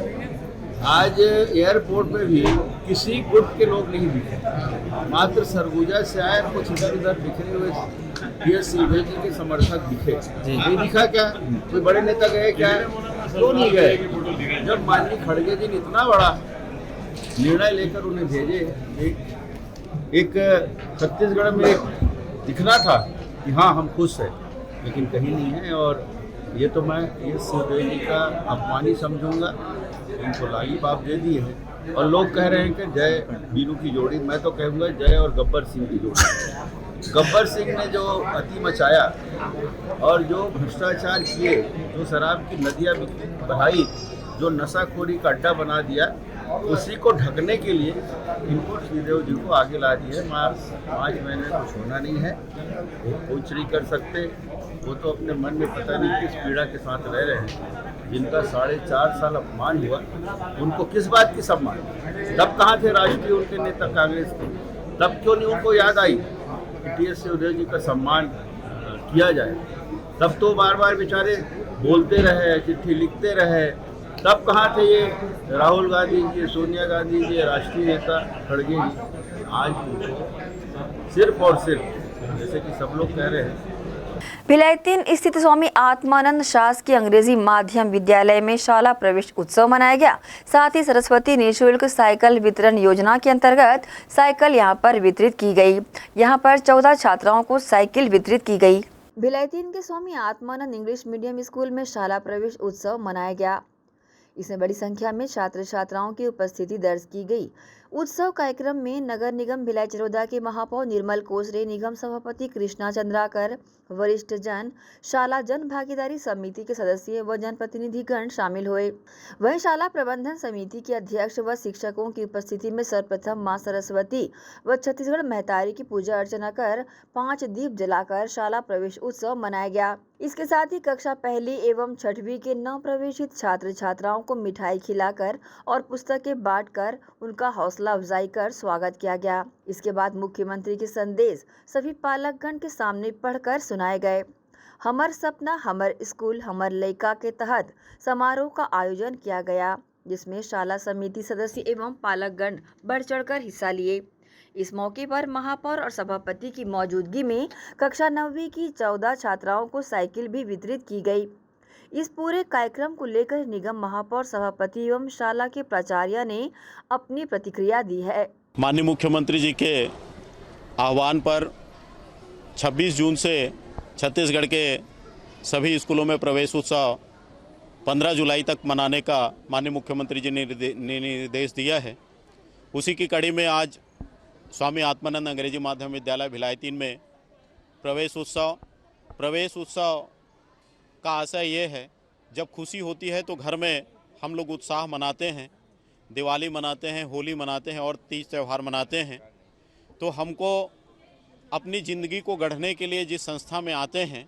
आज एयरपोर्ट पे भी किसी गुट के लोग नहीं दिखे, मात्र सरगुजा से आए, कुछ इधर उधर बिखरे हुए PS सिंघवी जी के समर्थक दिखे। नहीं दिखा क्या? कोई बड़े नेता गए क्या? क्यों नहीं गए? जब माननीय खड़गे जी ने इतना बड़ा निर्णय लेकर उन्हें भेजे, एक छत्तीसगढ़ में दिखना था कि हाँ हम खुश हैं, लेकिन कहीं नहीं है। और ये तो मैं इस सिंघवी जी का अपमान ही समझूंगा। उनको लॉलीपॉप दे दिए हैं और लोग कह रहे हैं कि जय बीनू की जोड़ी। मैं तो कहूँगा जय और गब्बर सिंह की जोड़ी। गब्बर सिंह ने जो अति मचाया और जो भ्रष्टाचार किए, जो शराब की नदियाँ बहाई, जो नशाखोरी का अड्डा बना दिया, उसी को ढकने के लिए इनको श्रीदेव जी को आगे ला दिए। 5 महीने कुछ होना नहीं है, वो कुछ नहीं कर सकते। वो तो अपने मन में पता नहीं किस पीड़ा के साथ रह रहे हैं। जिनका 4.5 साल अपमान हुआ, उनको किस बात की सम्मान? तब कहाँ थे राष्ट्रीय उनके नेता कांग्रेस के? तब क्यों नहीं उनको याद आई कि TS सिंहदेव जी का सम्मान किया जाए? तब तो बार बार बेचारे बोलते रहे, चिट्ठी लिखते रहे। तब कहाँ थे ये राहुल गांधी जी, सोनिया गांधी जी, राष्ट्रीय नेता खड़गे जी? आज उनको सिर्फ और सिर्फ, जैसे कि सब लोग कह रहे हैं, भिलाई 3 स्थित स्वामी आत्मानंद शासकीय अंग्रेजी माध्यम विद्यालय में शाला प्रवेश उत्सव मनाया गया। साथ ही सरस्वती निःशुल्क साइकिल वितरण योजना के अंतर्गत साइकिल यहां पर वितरित की गई। यहां पर 14 छात्राओं को साइकिल वितरित की गई। भिलाई 3 के Swami Atmanand English medium school में शाला प्रवेश उत्सव मनाया गया। इसमें बड़ी संख्या में छात्र छात्राओं की उपस्थिति दर्ज की गई। उत्सव कार्यक्रम में नगर निगम भिलाई चरोदा के महापौर निर्मल कोसरे, निगम सभापति कृष्णा चंद्राकर, वरिष्ठ जन, शाला जन भागीदारी समिति के सदस्य व जनप्रतिनिधिगण शामिल हुए। वहीं शाला प्रबंधन समिति के अध्यक्ष व शिक्षकों की उपस्थिति में सर्वप्रथम मां सरस्वती व छत्तीसगढ़ महतारी की पूजा अर्चना कर 5 दीप जलाकर शाला प्रवेश उत्सव मनाया गया। इसके साथ ही कक्षा 1ली एवं 6वीं के नवप्रवेशित छात्र छात्राओं को मिठाई खिलाकर और पुस्तकें बांटकर उनका हौसला अफजाई कर स्वागत किया गया। इसके बाद मुख्यमंत्री के संदेश सभी पालकगण के सामने पढ़कर सुनाए गए। हमर सपना हमर स्कूल हमर लइका के तहत समारोह का आयोजन किया गया, जिसमें शाला समिति सदस्य एवं पालकगण बढ़ चढ़कर हिस्सा लिए। इस मौके पर महापौर और सभापति की मौजूदगी में कक्षा 9वीं की 14 छात्राओं को साइकिल भी वितरित की गई। इस पूरे कार्यक्रम को लेकर निगम महापौर, सभापति एवं शाला के प्राचार्य ने अपनी प्रतिक्रिया दी है। माननीय मुख्यमंत्री जी के आह्वान पर 26 जून से छत्तीसगढ़ के सभी स्कूलों में प्रवेश उत्सव 15 जुलाई तक मनाने का माननीय मुख्यमंत्री जी ने निर्देश दिया है। उसी की कड़ी में आज स्वामी आत्मानंद अंग्रेजी माध्यम विद्यालय भिलाई 3 में प्रवेश उत्सव का आशय ये है, जब खुशी होती है तो घर में हम लोग उत्साह मनाते हैं, दिवाली मनाते हैं, होली मनाते हैं और तीज त्यौहार मनाते हैं। तो हमको अपनी ज़िंदगी को गढ़ने के लिए जिस संस्था में आते हैं,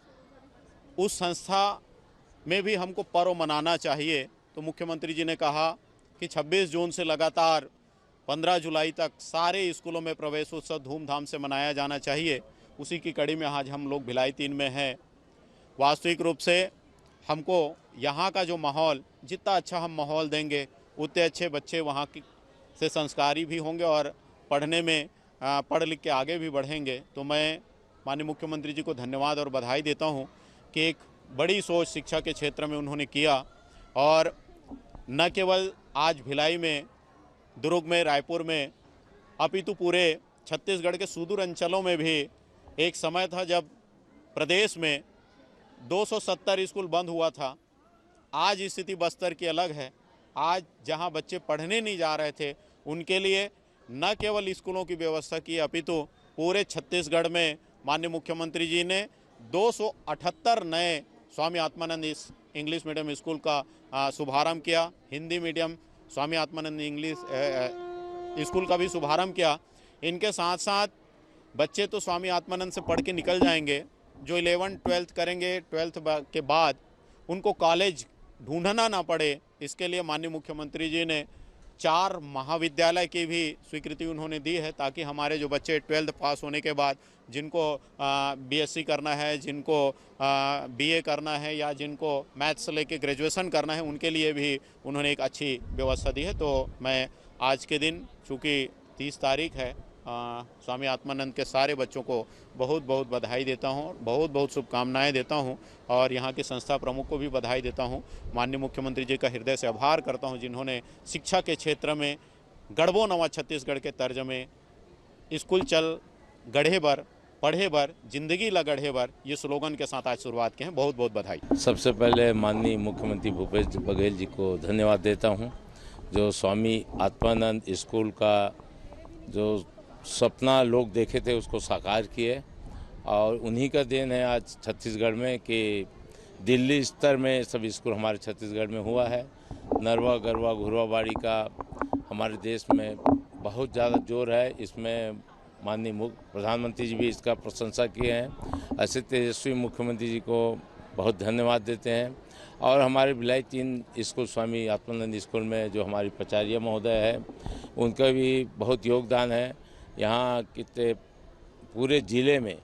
उस संस्था में भी हमको पर्व मनाना चाहिए। तो मुख्यमंत्री जी ने कहा कि 26 जून से लगातार 15 जुलाई तक सारे स्कूलों में प्रवेश उत्सव धूमधाम से मनाया जाना चाहिए। उसी की कड़ी में आज हम लोग भिलाई 3 में हैं। वास्तविक रूप से हमको यहाँ का जो माहौल, जितना अच्छा हम माहौल देंगे उतने अच्छे बच्चे वहाँ की से संस्कारी भी होंगे और पढ़ने में पढ़ लिख के आगे भी बढ़ेंगे। तो मैं माननीय मुख्यमंत्री जी को धन्यवाद और बधाई देता हूँ कि एक बड़ी सोच शिक्षा के क्षेत्र में उन्होंने किया और न केवल आज भिलाई में, दुर्ग में, रायपुर में, अपितु पूरे छत्तीसगढ़ के सुदूर अंचलों में भी एक समय था जब प्रदेश में 270 स्कूल बंद हुआ था। आज स्थिति बस्तर की अलग है। आज जहां बच्चे पढ़ने नहीं जा रहे थे उनके लिए न केवल स्कूलों की व्यवस्था की, अपितु पूरे छत्तीसगढ़ में माननीय मुख्यमंत्री जी ने 278 नए Swami Atmanand English medium school का शुभारंभ किया। Hindi medium Swami Atmanand English school का भी शुभारंभ किया। इनके साथ साथ बच्चे तो स्वामी आत्मानंद से पढ़ के निकल जाएंगे, जो 11-12 करेंगे, 12th के बाद उनको कॉलेज ढूंढना ना पड़े, इसके लिए माननीय मुख्यमंत्री जी ने 4 महाविद्यालय की भी स्वीकृति उन्होंने दी है, ताकि हमारे जो बच्चे 12th पास होने के बाद जिनको बीएससी करना है, जिनको बीए करना है या जिनको मैथ्स से लेके ग्रेजुएशन करना है, उनके लिए भी उन्होंने एक अच्छी व्यवस्था दी है। तो मैं आज के दिन, चूँकि 30 तारीख है, स्वामी आत्मानंद के सारे बच्चों को बहुत बहुत बधाई देता हूँ, बहुत बहुत शुभकामनाएं देता हूँ और यहाँ के संस्था प्रमुख को भी बधाई देता हूँ। माननीय मुख्यमंत्री जी का हृदय से आभार करता हूँ, जिन्होंने शिक्षा के क्षेत्र में गढ़बो नवा छत्तीसगढ़ के तर्ज में स्कूल चल गढ़े बर, पढ़े बर, जिंदगी ला गढ़े बर, ये स्लोगन के साथ आज शुरुआत की है। बहुत बहुत बधाई। सबसे पहले माननीय मुख्यमंत्री भूपेश बघेल जी को धन्यवाद देता हूँ, जो स्वामी आत्मानंद स्कूल का जो सपना लोग देखे थे उसको साकार किए और उन्हीं का देन है आज छत्तीसगढ़ में कि दिल्ली स्तर में सब स्कूल हमारे छत्तीसगढ़ में हुआ है। नरवा, गरवा, घुरवा बाड़ी का हमारे देश में बहुत ज़्यादा जोर है। इसमें माननीय प्रधानमंत्री जी भी इसका प्रशंसा किए हैं। ऐसे तेजस्वी मुख्यमंत्री जी को बहुत धन्यवाद देते हैं। और हमारे भिलाई 3 स्कूल स्वामी आत्मानंद स्कूल में जो हमारी प्राचार्य महोदय है, उनका भी बहुत योगदान है। यहाँ कितने पूरे ज़िले में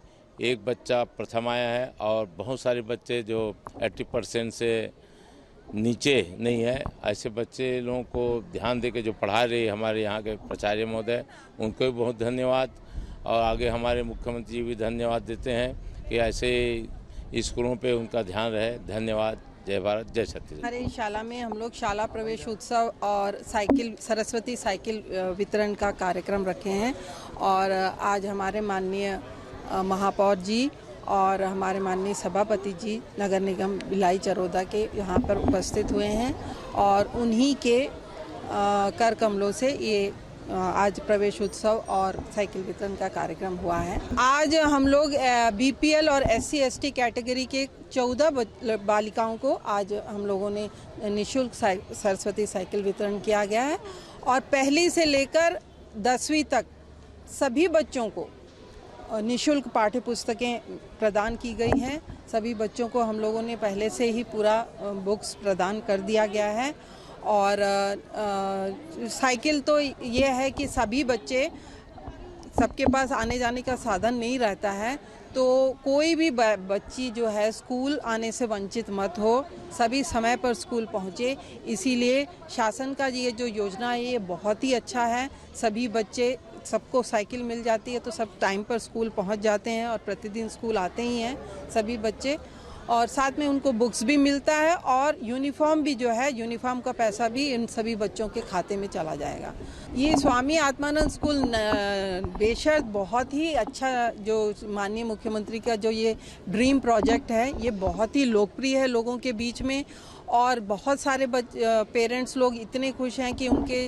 एक बच्चा प्रथम आया है और बहुत सारे बच्चे जो 80% से नीचे नहीं है, ऐसे बच्चे लोगों को ध्यान देकर जो पढ़ा रहे हमारे यहाँ के प्राचार्य महोदय, उनको भी बहुत धन्यवाद। और आगे हमारे मुख्यमंत्री जी भी धन्यवाद देते हैं कि ऐसे स्कूलों पे उनका ध्यान रहे। धन्यवाद। जय भारत, जय छत्तीसगढ़। हमारे शाला में हम लोग शाला प्रवेश उत्सव और साइकिल, सरस्वती साइकिल वितरण का कार्यक्रम रखे हैं और आज हमारे माननीय महापौर जी और हमारे माननीय सभापति जी नगर निगम भिलाई चरोदा के यहाँ पर उपस्थित हुए हैं और उन्हीं के कर कमलों से ये आज प्रवेश उत्सव और साइकिल वितरण का कार्यक्रम हुआ है। आज हम लोग बीपीएल और SC/ST कैटेगरी के 14 बालिकाओं को आज हम लोगों ने निःशुल्क सरस्वती साइकिल वितरण किया गया है और पहली से लेकर 10वीं तक सभी बच्चों को निःशुल्क पाठ्य पुस्तकें प्रदान की गई हैं। सभी बच्चों को हम लोगों ने पहले से ही पूरा बुक्स प्रदान कर दिया गया है। और साइकिल तो ये है कि सभी बच्चे, सबके पास आने जाने का साधन नहीं रहता है, तो कोई भी बच्ची जो है स्कूल आने से वंचित मत हो, सभी समय पर स्कूल पहुँचे। इसीलिए शासन का ये जो योजना है ये बहुत ही अच्छा है। सभी बच्चे, सबको साइकिल मिल जाती है तो सब टाइम पर स्कूल पहुँच जाते हैं और प्रतिदिन स्कूल आते ही हैं सभी बच्चे। और साथ में उनको बुक्स भी मिलता है और यूनिफॉर्म भी जो है, यूनिफॉर्म का पैसा भी इन सभी बच्चों के खाते में चला जाएगा। ये स्वामी आत्मानंद स्कूल बेशक बहुत ही अच्छा, जो माननीय मुख्यमंत्री का जो ये ड्रीम प्रोजेक्ट है, ये बहुत ही लोकप्रिय है लोगों के बीच में और बहुत सारे पेरेंट्स लोग इतने खुश हैं कि उनके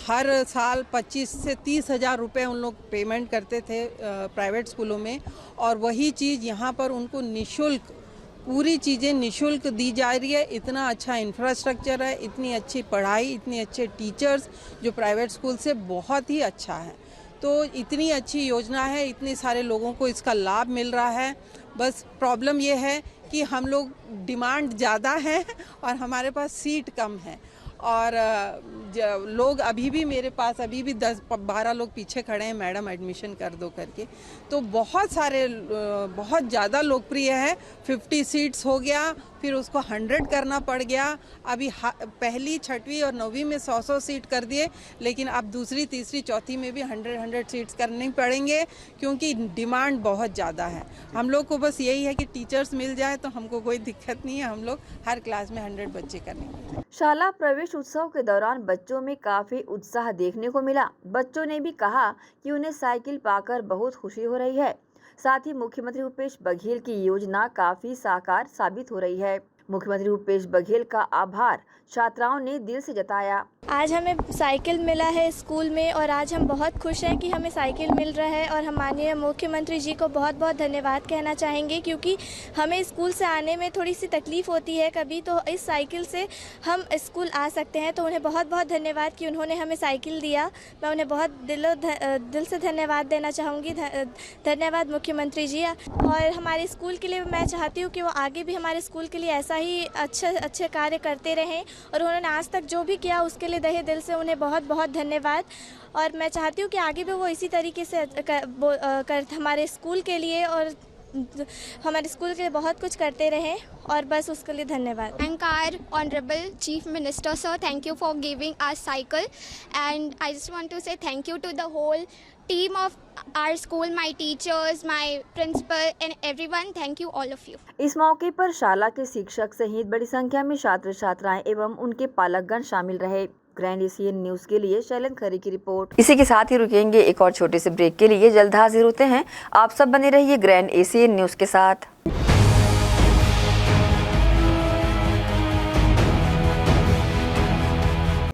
हर साल 25 से 30 हज़ार रुपये उन लोग पेमेंट करते थे प्राइवेट स्कूलों में और वही चीज़ यहाँ पर उनको निःशुल्क, पूरी चीज़ें निःशुल्क दी जा रही है। इतना अच्छा इंफ्रास्ट्रक्चर है, इतनी अच्छी पढ़ाई, इतने अच्छे टीचर्स जो प्राइवेट स्कूल से बहुत ही अच्छा है। तो इतनी अच्छी योजना है, इतने सारे लोगों को इसका लाभ मिल रहा है। बस प्रॉब्लम ये है कि हम लोग डिमांड ज़्यादा है और हमारे पास सीट कम है और लोग अभी भी मेरे पास अभी भी 10-12 लोग पीछे खड़े हैं, मैडम एडमिशन कर दो करके। तो बहुत सारे बहुत ज़्यादा लोकप्रिय है। 50 सीट्स हो गया, फिर उसको 100 करना पड़ गया। अभी पहली, छठवीं और 9वीं में 100 सीट कर दिए, लेकिन अब दूसरी, तीसरी, चौथी में भी 100 सीट्स करनी पड़ेंगे क्योंकि डिमांड बहुत ज़्यादा है। हम लोग को बस यही है कि टीचर्स मिल जाए तो हमको कोई दिक्कत नहीं है। हम लोग हर क्लास में 100 बच्चे करेंगे। शाला प्रवेश उत्सव के दौरान बच्चों में काफी उत्साह देखने को मिला। बच्चों ने भी कहा कि उन्हें साइकिल पाकर बहुत खुशी हो रही है। साथ ही मुख्यमंत्री भूपेश बघेल की योजना काफी साकार साबित हो रही है। मुख्यमंत्री भूपेश बघेल का आभार छात्राओं ने दिल से जताया। आज हमें साइकिल मिला है स्कूल में और आज हम बहुत खुश हैं कि हमें साइकिल मिल रहा है और हम माननीय मुख्यमंत्री जी को बहुत बहुत धन्यवाद कहना चाहेंगे, क्योंकि हमें स्कूल से आने में थोड़ी सी तकलीफ़ होती है कभी, तो इस साइकिल से हम स्कूल आ सकते हैं। तो उन्हें बहुत बहुत धन्यवाद कि उन्होंने हमें साइकिल दिया। मैं उन्हें बहुत दिल से धन्यवाद देना चाहूँगी। धन्यवाद मुख्यमंत्री जी। और हमारे स्कूल के लिए मैं चाहती हूँ कि वो आगे भी हमारे स्कूल के लिए ऐसा ही अच्छे कार्य करते रहें और उन्होंने आज तक जो भी किया उसके लिए तहे दिल से उन्हें बहुत बहुत धन्यवाद। और मैं चाहती हूँ कि आगे भी वो इसी तरीके से हमारे स्कूल के लिए और हमारे स्कूल के लिए बहुत कुछ करते रहें और बस उसके लिए धन्यवाद। Thank our Honorable Chief Minister sir, thank you for giving us cycle, and I just want to say thank you to the whole team of our school, my teachers, my principal and everyone. Thank you all of you. इस मौके पर शाला के शिक्षक सहित बड़ी संख्या में छात्र छात्राएं एवं उनके पालकगण शामिल रहे। ग्रैंड एशियन न्यूज के लिए शैलन खरी की रिपोर्ट। इसी के साथ ही रुकेंगे एक और छोटे से ब्रेक के लिए। जल्द हाजिर होते हैं। आप सब बने रहिए ग्रैंड एशियन न्यूज के साथ।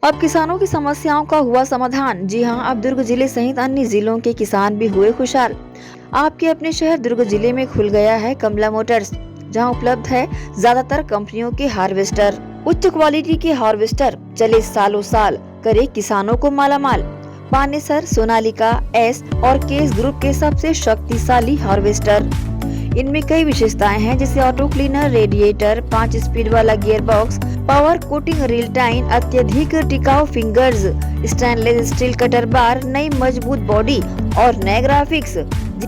अब किसानों की समस्याओं का हुआ समाधान। जी हां, अब दुर्ग जिले सहित अन्य जिलों के किसान भी हुए खुशहाल। आपके अपने शहर दुर्ग जिले में खुल गया है कमला मोटर्स, जहां उपलब्ध है ज्यादातर कंपनियों के हार्वेस्टर। उच्च क्वालिटी के हार्वेस्टर चले सालों साल, करे किसानों को मालामाल। पानेसर, सोनालिका, एस और केस ग्रुप के सबसे शक्तिशाली हार्वेस्टर। इनमें कई विशेषताएं हैं, जैसे ऑटो क्लीनर, रेडिएटर, 5 स्पीड वाला gear box, power coating reel time, अत्यधिक टिकाऊ फिंगर्स, स्टेनलेस स्टील कटर बार, नई मजबूत बॉडी और नए ग्राफिक्स।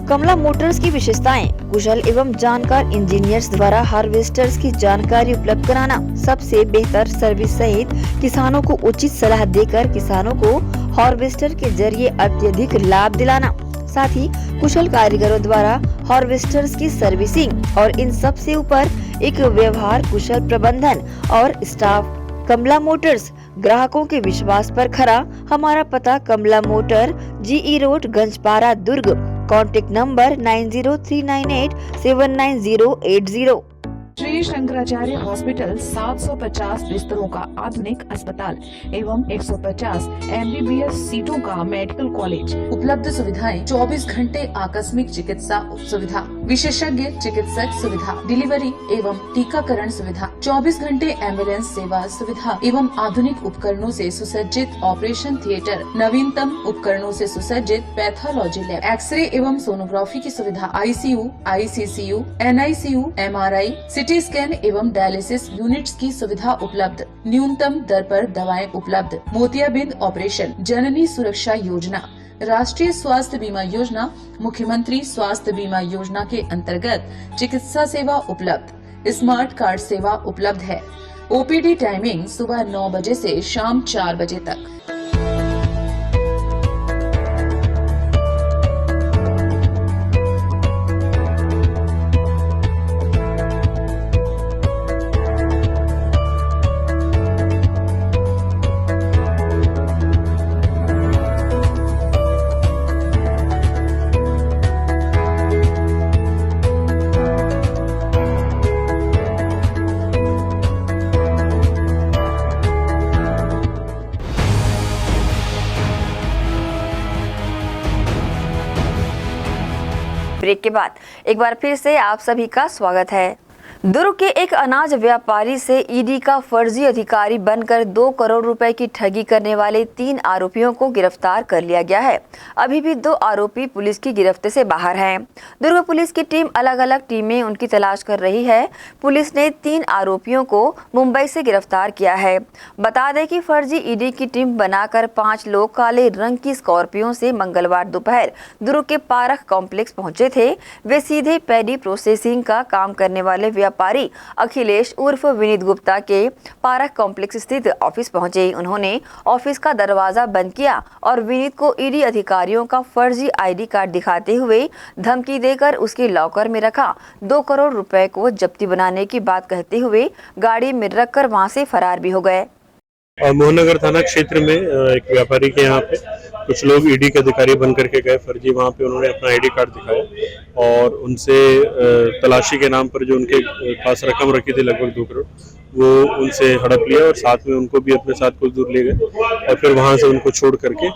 कमला मोटर्स की विशेषताएं: कुशल एवं जानकार इंजीनियर्स द्वारा हार्वेस्टर्स की जानकारी उपलब्ध कराना, सबसे बेहतर सर्विस सहित किसानों को उचित सलाह देकर किसानों को हार्वेस्टर के जरिए अत्यधिक लाभ दिलाना, साथ ही कुशल कारीगरों द्वारा हार्वेस्टर्स की सर्विसिंग और इन सब से ऊपर एक व्यवहार कुशल प्रबंधन और स्टाफ। कमला मोटर्स ग्राहकों के विश्वास पर खरा। हमारा पता Kamla motor, GE road, Ganjpara, Durg. Contact number 9039879080। Shri Shankaracharya hospital 750 बिस्तरों का आधुनिक अस्पताल एवं 150 MBBS सीटों का मेडिकल कॉलेज। उपलब्ध सुविधाएं: 24 घंटे आकस्मिक चिकित्सा सुविधा, विशेषज्ञ चिकित्सक सुविधा, डिलीवरी एवं टीकाकरण सुविधा, 24 घंटे एम्बुलेंस सेवा सुविधा एवं आधुनिक उपकरणों से सुसज्जित ऑपरेशन थिएटर, नवीनतम उपकरणों से सुसज्जित पैथोलॉजी लैब, एक्सरे एवं सोनोग्राफी की सुविधा, ICU, ICCU, NICU, MRI, CT scan एवं डायलिसिस यूनिट्स की सुविधा उपलब्ध। न्यूनतम दर पर दवाएं उपलब्ध। मोतियाबिंद ऑपरेशन, जननी सुरक्षा योजना, राष्ट्रीय स्वास्थ्य बीमा योजना, मुख्यमंत्री स्वास्थ्य बीमा योजना के अंतर्गत चिकित्सा सेवा उपलब्ध। स्मार्ट कार्ड सेवा उपलब्ध है। OPD टाइमिंग सुबह 9 बजे से शाम 4 बजे तक। ब्रेक के बाद एक बार फिर से आप सभी का स्वागत है। दुर्ग के एक अनाज व्यापारी से ईडी का फर्जी अधिकारी बनकर 2 करोड़ रुपए की ठगी करने वाले 3 आरोपियों को गिरफ्तार कर लिया गया है। अभी भी 2 आरोपी पुलिस की गिरफ्त से बाहर हैं। दुर्ग पुलिस की टीम अलग अलग टीमें उनकी तलाश कर रही है। पुलिस ने 3 आरोपियों को मुंबई से गिरफ्तार किया है। बता दें कि फर्जी ईडी की टीम बनाकर 5 लोग काले रंग की स्कॉर्पियो से मंगलवार दोपहर दुर्ग के पारख कॉम्प्लेक्स पहुंचे थे। वे सीधे पैडी प्रोसेसिंग का काम करने वाले व्यापारी अखिलेश उर्फ विनीत गुप्ता के पारख कॉम्प्लेक्स स्थित ऑफिस पहुंचे। उन्होंने ऑफिस का दरवाजा बंद किया और विनीत को ईडी अधिकारियों का फर्जी आईडी कार्ड दिखाते हुए धमकी देकर उसके लॉकर में रखा 2 करोड़ रुपए को जब्ती बनाने की बात कहते हुए गाड़ी में रखकर वहां से फरार भी हो गए। और मोहननगर थाना क्षेत्र में एक व्यापारी के यहाँ पे कुछ लोग ईडी के अधिकारी बन करके गए फर्जी। वहाँ पे उन्होंने अपना आईडी कार्ड दिखाया और उनसे तलाशी के नाम पर जो उनके पास रकम रखी थी लगभग 2 करोड़ वो उनसे हड़प लिया और साथ में उनको भी अपने साथ कुछ दूर ले गए और फिर वहाँ से उनको छोड़ करके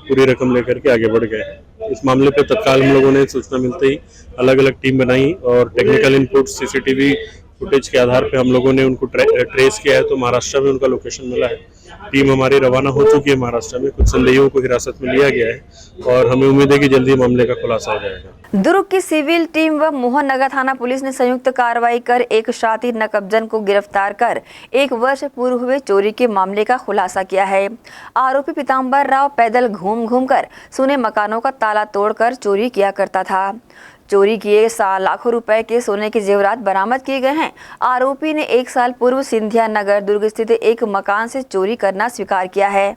पूरी रकम लेकर के आगे बढ़ गए। इस मामले पर तत्काल हम लोगों ने सूचना मिलते ही अलग अलग टीम बनाई और टेक्निकल इनपुट सीसीटीवी फुटेज के आधार पे हम लोगों ने उनको ट्रेस किया है। तो महाराष्ट्र में उनका लोकेशन मिला है। टीम हमारी रवाना हो चुकी है महाराष्ट्र में। कुछ संदेहियों को हिरासत में लिया गया है और हमें उम्मीद है कि जल्दी मामले का खुलासा हो जाएगा। दुर्ग की सिविल टीम व मोहननगर थाना पुलिस ने संयुक्त कार्रवाई कर एक शातिर नकबजन को गिरफ्तार कर 1 वर्ष पूर्व हुए चोरी के मामले का खुलासा किया है। आरोपी पीताम्बर राव पैदल घूम घूम कर सुने मकानों का ताला तोड़कर चोरी किया करता था। चोरी किए लाखों रुपए के सोने के जेवरात बरामद किए गए हैं। आरोपी ने 1 साल पूर्व सिंधिया नगर दुर्ग स्थित एक मकान से चोरी करना स्वीकार किया है।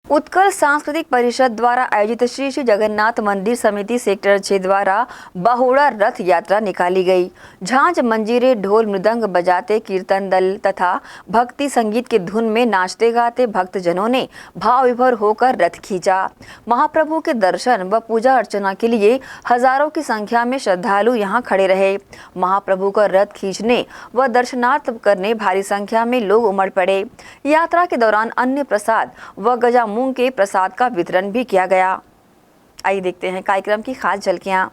उत्कल सांस्कृतिक परिषद द्वारा आयोजित श्री श्री जगन्नाथ मंदिर समिति सेक्टर 6 द्वारा बहुड़ा रथ यात्रा निकाली गई। झांझ मंजीरे ढोल मृदंग बजाते कीर्तन दल तथा भक्ति संगीत के धुन में नाचते गाते भक्तजनों ने भाव विभोर होकर रथ खींचा। महाप्रभु के दर्शन व पूजा अर्चना के लिए हजारों की संख्या में श्रद्धालु यहां खड़े रहे। महाप्रभु का रथ खींचने व दर्शनार्थ करने भारी संख्या में लोग उमड़ पड़े। यात्रा के दौरान अन्य प्रसाद व गजा मूंग के प्रसाद का वितरण भी किया गया। आइए देखते हैं कार्यक्रम की खास झलकियां।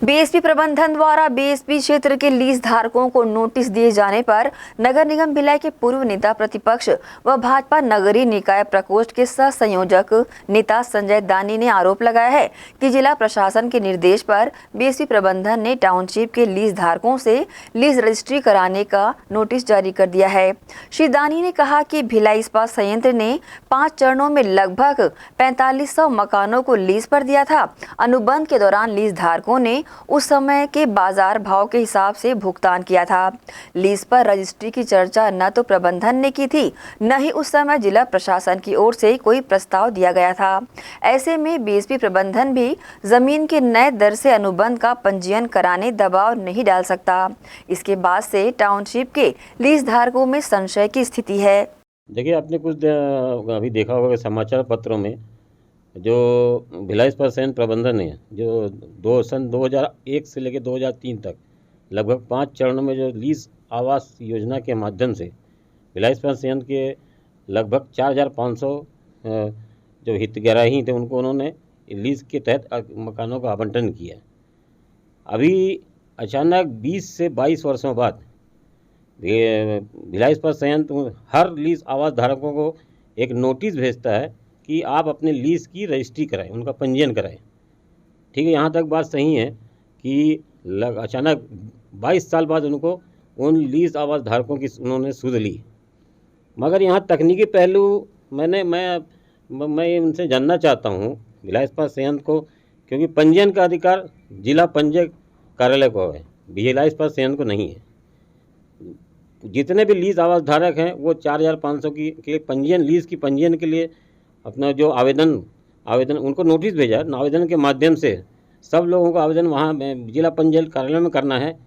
बीएसपी प्रबंधन द्वारा बीएसपी क्षेत्र के लीज धारकों को नोटिस दिए जाने पर नगर निगम भिलाई के पूर्व नेता प्रतिपक्ष व भाजपा नगरीय निकाय प्रकोष्ठ के सह संयोजक नेता संजय दानी ने आरोप लगाया है कि जिला प्रशासन के निर्देश पर बीएसपी प्रबंधन ने टाउनशिप के लीज धारकों से लीज रजिस्ट्री कराने का नोटिस जारी कर दिया है। श्री दानी ने कहा कि भिलाई इस्पात संयंत्र ने 5 चरणों में लगभग 4500 मकानों को लीज पर दिया था। अनुबंध के दौरान लीज धारकों ने उस समय के बाजार भाव के हिसाब से भुगतान किया था। लीज पर रजिस्ट्री की चर्चा न तो प्रबंधन ने की थी, न ही उस समय जिला प्रशासन की ओर से कोई प्रस्ताव दिया गया था। ऐसे में बीएसपी प्रबंधन भी जमीन के नए दर से अनुबंध का पंजीयन कराने दबाव नहीं डाल सकता। इसके बाद से टाउनशिप के लीज धारकों में संशय की स्थिति है। देखिए, आपने कुछ अभी देखा होगा समाचार पत्रों में जो भिलाई इस्पात संयंत्र प्रबंधन ने जो सन 2001 से लेकर 2003 तक लगभग 5 चरणों में जो लीज आवास योजना के माध्यम से भिलाई इस्पात संयंत्र के लगभग 4500 जो हितग्राही थे उनको उन्होंने लीज के तहत मकानों का आवंटन किया। अभी अचानक 20 से 22 वर्षों बाद भिलाई इस्पात संयंत्र हर लीज आवास धारकों को एक नोटिस भेजता है कि आप अपने लीज की रजिस्ट्री कराएं, उनका पंजीयन कराएं। ठीक है, यहाँ तक बात सही है कि अचानक 22 साल बाद उनको उन लीज आवास धारकों की उन्होंने सुध ली। मगर यहाँ तकनीकी पहलू मैं उनसे जानना चाहता हूँ भिलाई इस्पात संयंत्र को, क्योंकि पंजीयन का अधिकार जिला पंजीयक कार्यालय को है, भिलाई इस्पात संयंत्र को नहीं है। जितने भी लीज आवास धारक हैं वो 4500 के पंजीयन लीज की पंजीयन के लिए अपना जो आवेदन उनको नोटिस भेजा, आवेदन के माध्यम से सब लोगों का आवेदन वहाँ जिला पंजीयक कार्यालय में करना है।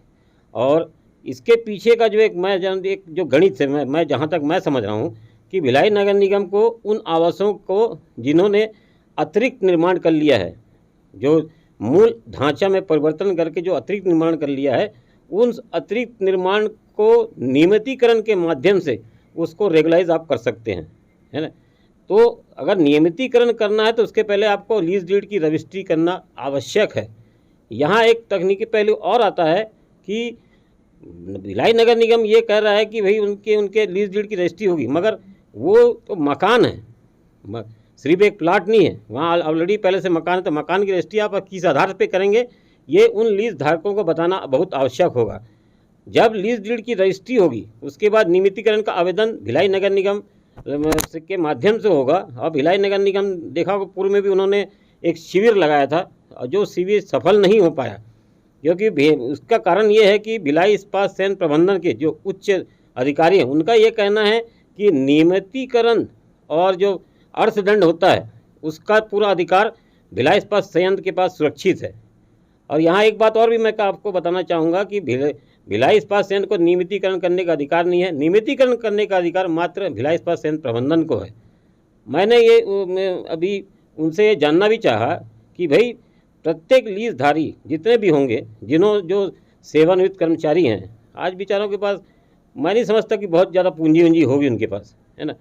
और इसके पीछे का जो एक जो गणित है, मैं जहाँ तक मैं समझ रहा हूँ कि भिलाई नगर निगम को उन आवासों को जिन्होंने अतिरिक्त निर्माण कर लिया है, जो मूल ढांचा में परिवर्तन करके जो अतिरिक्त निर्माण कर लिया है, उन अतिरिक्त निर्माण को नियमितीकरण के माध्यम से उसको रेगुलाइज आप कर सकते हैं, है ना। तो अगर नियमितीकरण करना है तो उसके पहले आपको लीज डीड की रजिस्ट्री करना आवश्यक है। यहाँ एक तकनीकी पहलू और आता है कि भिलाई नगर निगम ये कह रहा है कि भाई उनके लीज डीड की रजिस्ट्री होगी, मगर वो तो मकान है, सिर्फ एक प्लाट नहीं है, वहाँ ऑलरेडी पहले से मकान है। तो मकान की रजिस्ट्री आप किस आधार पे करेंगे, ये उन लीज धारकों को बताना बहुत आवश्यक होगा। जब लीज डीड की रजिस्ट्री होगी उसके बाद नियमितीकरण का आवेदन भिलाई नगर निगम के माध्यम से होगा। और भिलाई नगर निगम देखा होगा पूर्व में भी उन्होंने एक शिविर लगाया था, जो शिविर सफल नहीं हो पाया, क्योंकि उसका कारण ये है कि भिलाई इस्पात संयंत्र प्रबंधन के जो उच्च अधिकारी हैं उनका ये कहना है कि नियमितीकरण और जो अर्थदंड होता है उसका पूरा अधिकार भिलाई इस्पात संयंत्र के पास सुरक्षित है। और यहाँ एक बात और भी मैं आपको बताना चाहूँगा कि भिलाई इस्पात संयंत्र को नियमितीकरण करने का अधिकार नहीं है, नियमितीकरण करने का अधिकार मात्र भिलाई इस्पात संयंत्र प्रबंधन को है। मैंने ये अभी उनसे ये जानना भी चाहा कि भाई प्रत्येक लीजधारी जितने भी होंगे, जो सेवानिवृत्त कर्मचारी हैं, आज बेचारों के पास मैं नहीं समझता कि बहुत ज़्यादा पूंजी होगी उनके पास, है ना।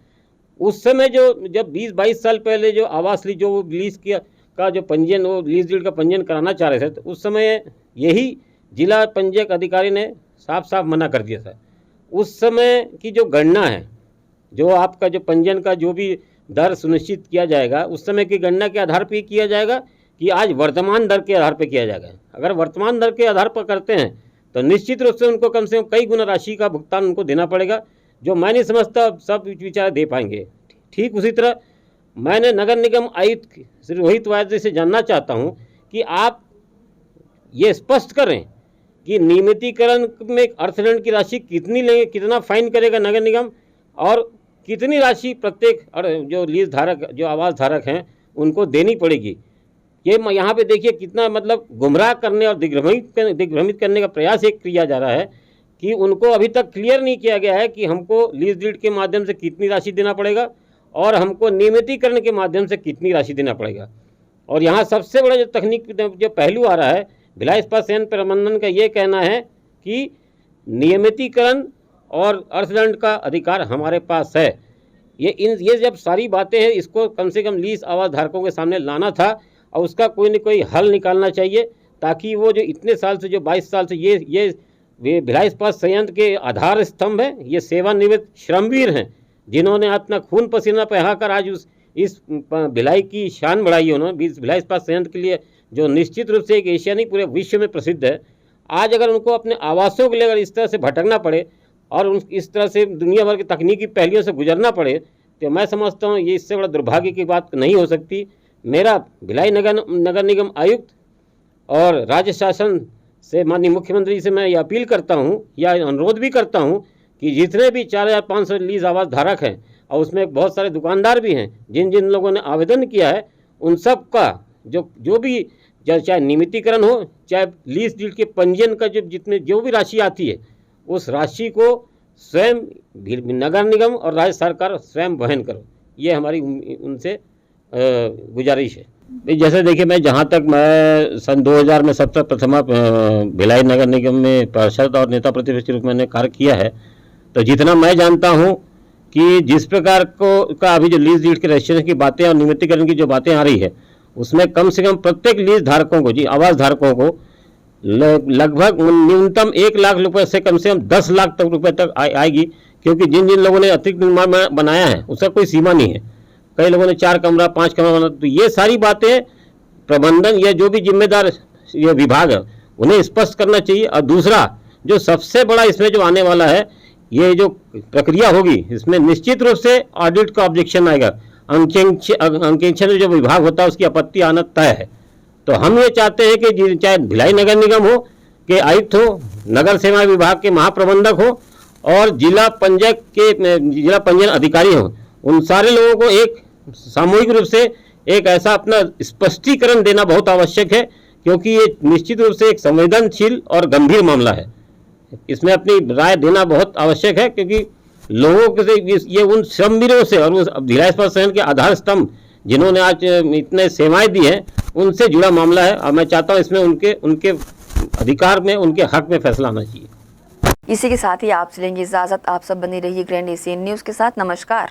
उस समय जब 20-22 साल पहले जो आवास लीज जो लीज का जो पंजीयन, वो लीज डीड का पंजीयन कराना चाह रहे थे, तो उस समय यही जिला पंजीयक अधिकारी ने साफ साफ मना कर दिया था। उस समय की जो गणना है, जो आपका जो पंजीयन का जो भी दर सुनिश्चित किया जाएगा, उस समय की गणना के आधार पर किया जाएगा कि आज वर्तमान दर के आधार पर किया जाएगा। अगर वर्तमान दर के आधार पर करते हैं तो निश्चित रूप से उनको कम से कम कई गुना राशि का भुगतान उनको देना पड़ेगा, जो मैं नहीं समझता सब बेचारे दे पाएंगे। ठीक उसी तरह मैंने नगर निगम आयुक्त श्री रोहित वायद से जानना चाहता हूं कि आप ये स्पष्ट करें कि नियमितीकरण में अर्थदंड की राशि कितनी लेंगे, कितना फाइन करेगा नगर निगम, और कितनी राशि प्रत्येक जो लीज धारक, जो आवास धारक हैं, उनको देनी पड़ेगी। ये यहाँ पे देखिए कितना मतलब गुमराह करने और दिग्भ्रमित करने का प्रयास एक किया जा रहा है कि उनको अभी तक क्लियर नहीं किया गया है कि हमको लीज डीड के माध्यम से कितनी राशि देना पड़ेगा और हमको नियमितीकरण के माध्यम से कितनी राशि देना पड़ेगा। और यहाँ सबसे बड़ा जो तकनीक जो पहलू आ रहा है, भिलाई इस्पात संयंत्र प्रबंधन का ये कहना है कि नियमितीकरण और अर्थदंड का अधिकार हमारे पास है। ये जब सारी बातें हैं, इसको कम से कम लीज आवास धारकों के सामने लाना था और उसका कोई न कोई हल निकालना चाहिए, ताकि वो जो इतने साल से, जो 22 साल से ये भिलाई इस्पात संयंत्र के आधार स्तंभ हैं, ये सेवानिवृत्त श्रमवीर हैं, जिन्होंने अपना खून पसीना बहाकर आज इस भिलाई की शान बढ़ाई है। उन्होंने भिलाई इस्पात संयंत्र के लिए, जो निश्चित रूप से एक एशिया नहीं पूरे विश्व में प्रसिद्ध है, आज अगर उनको अपने आवासों के लिए अगर इस तरह से भटकना पड़े और इस तरह से दुनिया भर की तकनीकी पहलुओं से गुजरना पड़े, तो मैं समझता हूँ ये इससे बड़ा दुर्भाग्य की बात नहीं हो सकती। मेरा भिलाई नगर निगम आयुक्त और राज्य शासन से, माननीय मुख्यमंत्री से मैं ये अपील करता हूँ या अनुरोध भी करता हूँ कि जितने भी 4500 लीज आवास धारक हैं, और उसमें बहुत सारे दुकानदार भी हैं, जिन लोगों ने आवेदन किया है, उन सब का जो भी चाहे नियमितीकरण हो, चाहे लीज डीड के पंजीयन का जो भी राशि आती है, उस राशि को स्वयं नगर निगम और राज्य सरकार स्वयं वहन करो। ये हमारी उनसे गुजारिश है। जैसे देखिए, मैं जहाँ तक मैं सन 2000 में सबसे प्रथम भिलाई नगर निगम में पार्षद और नेता प्रतिपक्ष के रूप में मैंने कार्य किया है, तो जितना मैं जानता हूँ कि जिस प्रकार का अभी जो लीज डीड के रजिस्ट्रेशन की बातें और नियमितीकरण की जो बातें आ रही है, उसमें कम से कम प्रत्येक लीज धारकों को, आवास धारकों को लगभग न्यूनतम 1 लाख रुपए से कम 10 लाख रुपए तक आएगी, क्योंकि जिन लोगों ने अतिरिक्त निर्माण बनाया है उसका कोई सीमा नहीं है। कई लोगों ने 4 कमरा 5 कमरा बना, तो ये सारी बातें प्रबंधन या जो भी जिम्मेदार ये विभाग है उन्हें स्पष्ट करना चाहिए। और दूसरा जो सबसे बड़ा इसमें जो आने वाला है, ये जो प्रक्रिया होगी, इसमें निश्चित रूप से ऑडिट का ऑब्जेक्शन आएगा। अंकेक्षण जो विभाग होता है उसकी आपत्ति आना तय है। तो हम ये चाहते हैं कि चाहे भिलाई नगर निगम हो के आयुक्त हो, नगर सेवा विभाग के महाप्रबंधक हो और जिला पंजीयन अधिकारी हो, उन सारे लोगों को एक सामूहिक रूप से एक ऐसा अपना स्पष्टीकरण देना बहुत आवश्यक है, क्योंकि ये निश्चित रूप से एक संवेदनशील और गंभीर मामला है। इसमें अपनी राय देना बहुत आवश्यक है, क्योंकि लोगों के से ये उन श्रमवीरों से और उस भिलाई इस्पात संयंत्र के आधार स्तंभ जिन्होंने आज इतने सेवाएं दी हैं उनसे जुड़ा मामला है और मैं चाहता हूं इसमें उनके अधिकार में, उनके हक में फैसला आना चाहिए। इसी के साथ ही आपसे लेंगे इजाजत। आप सब बने रहिए ग्रैंड एशियन न्यूज के साथ। नमस्कार।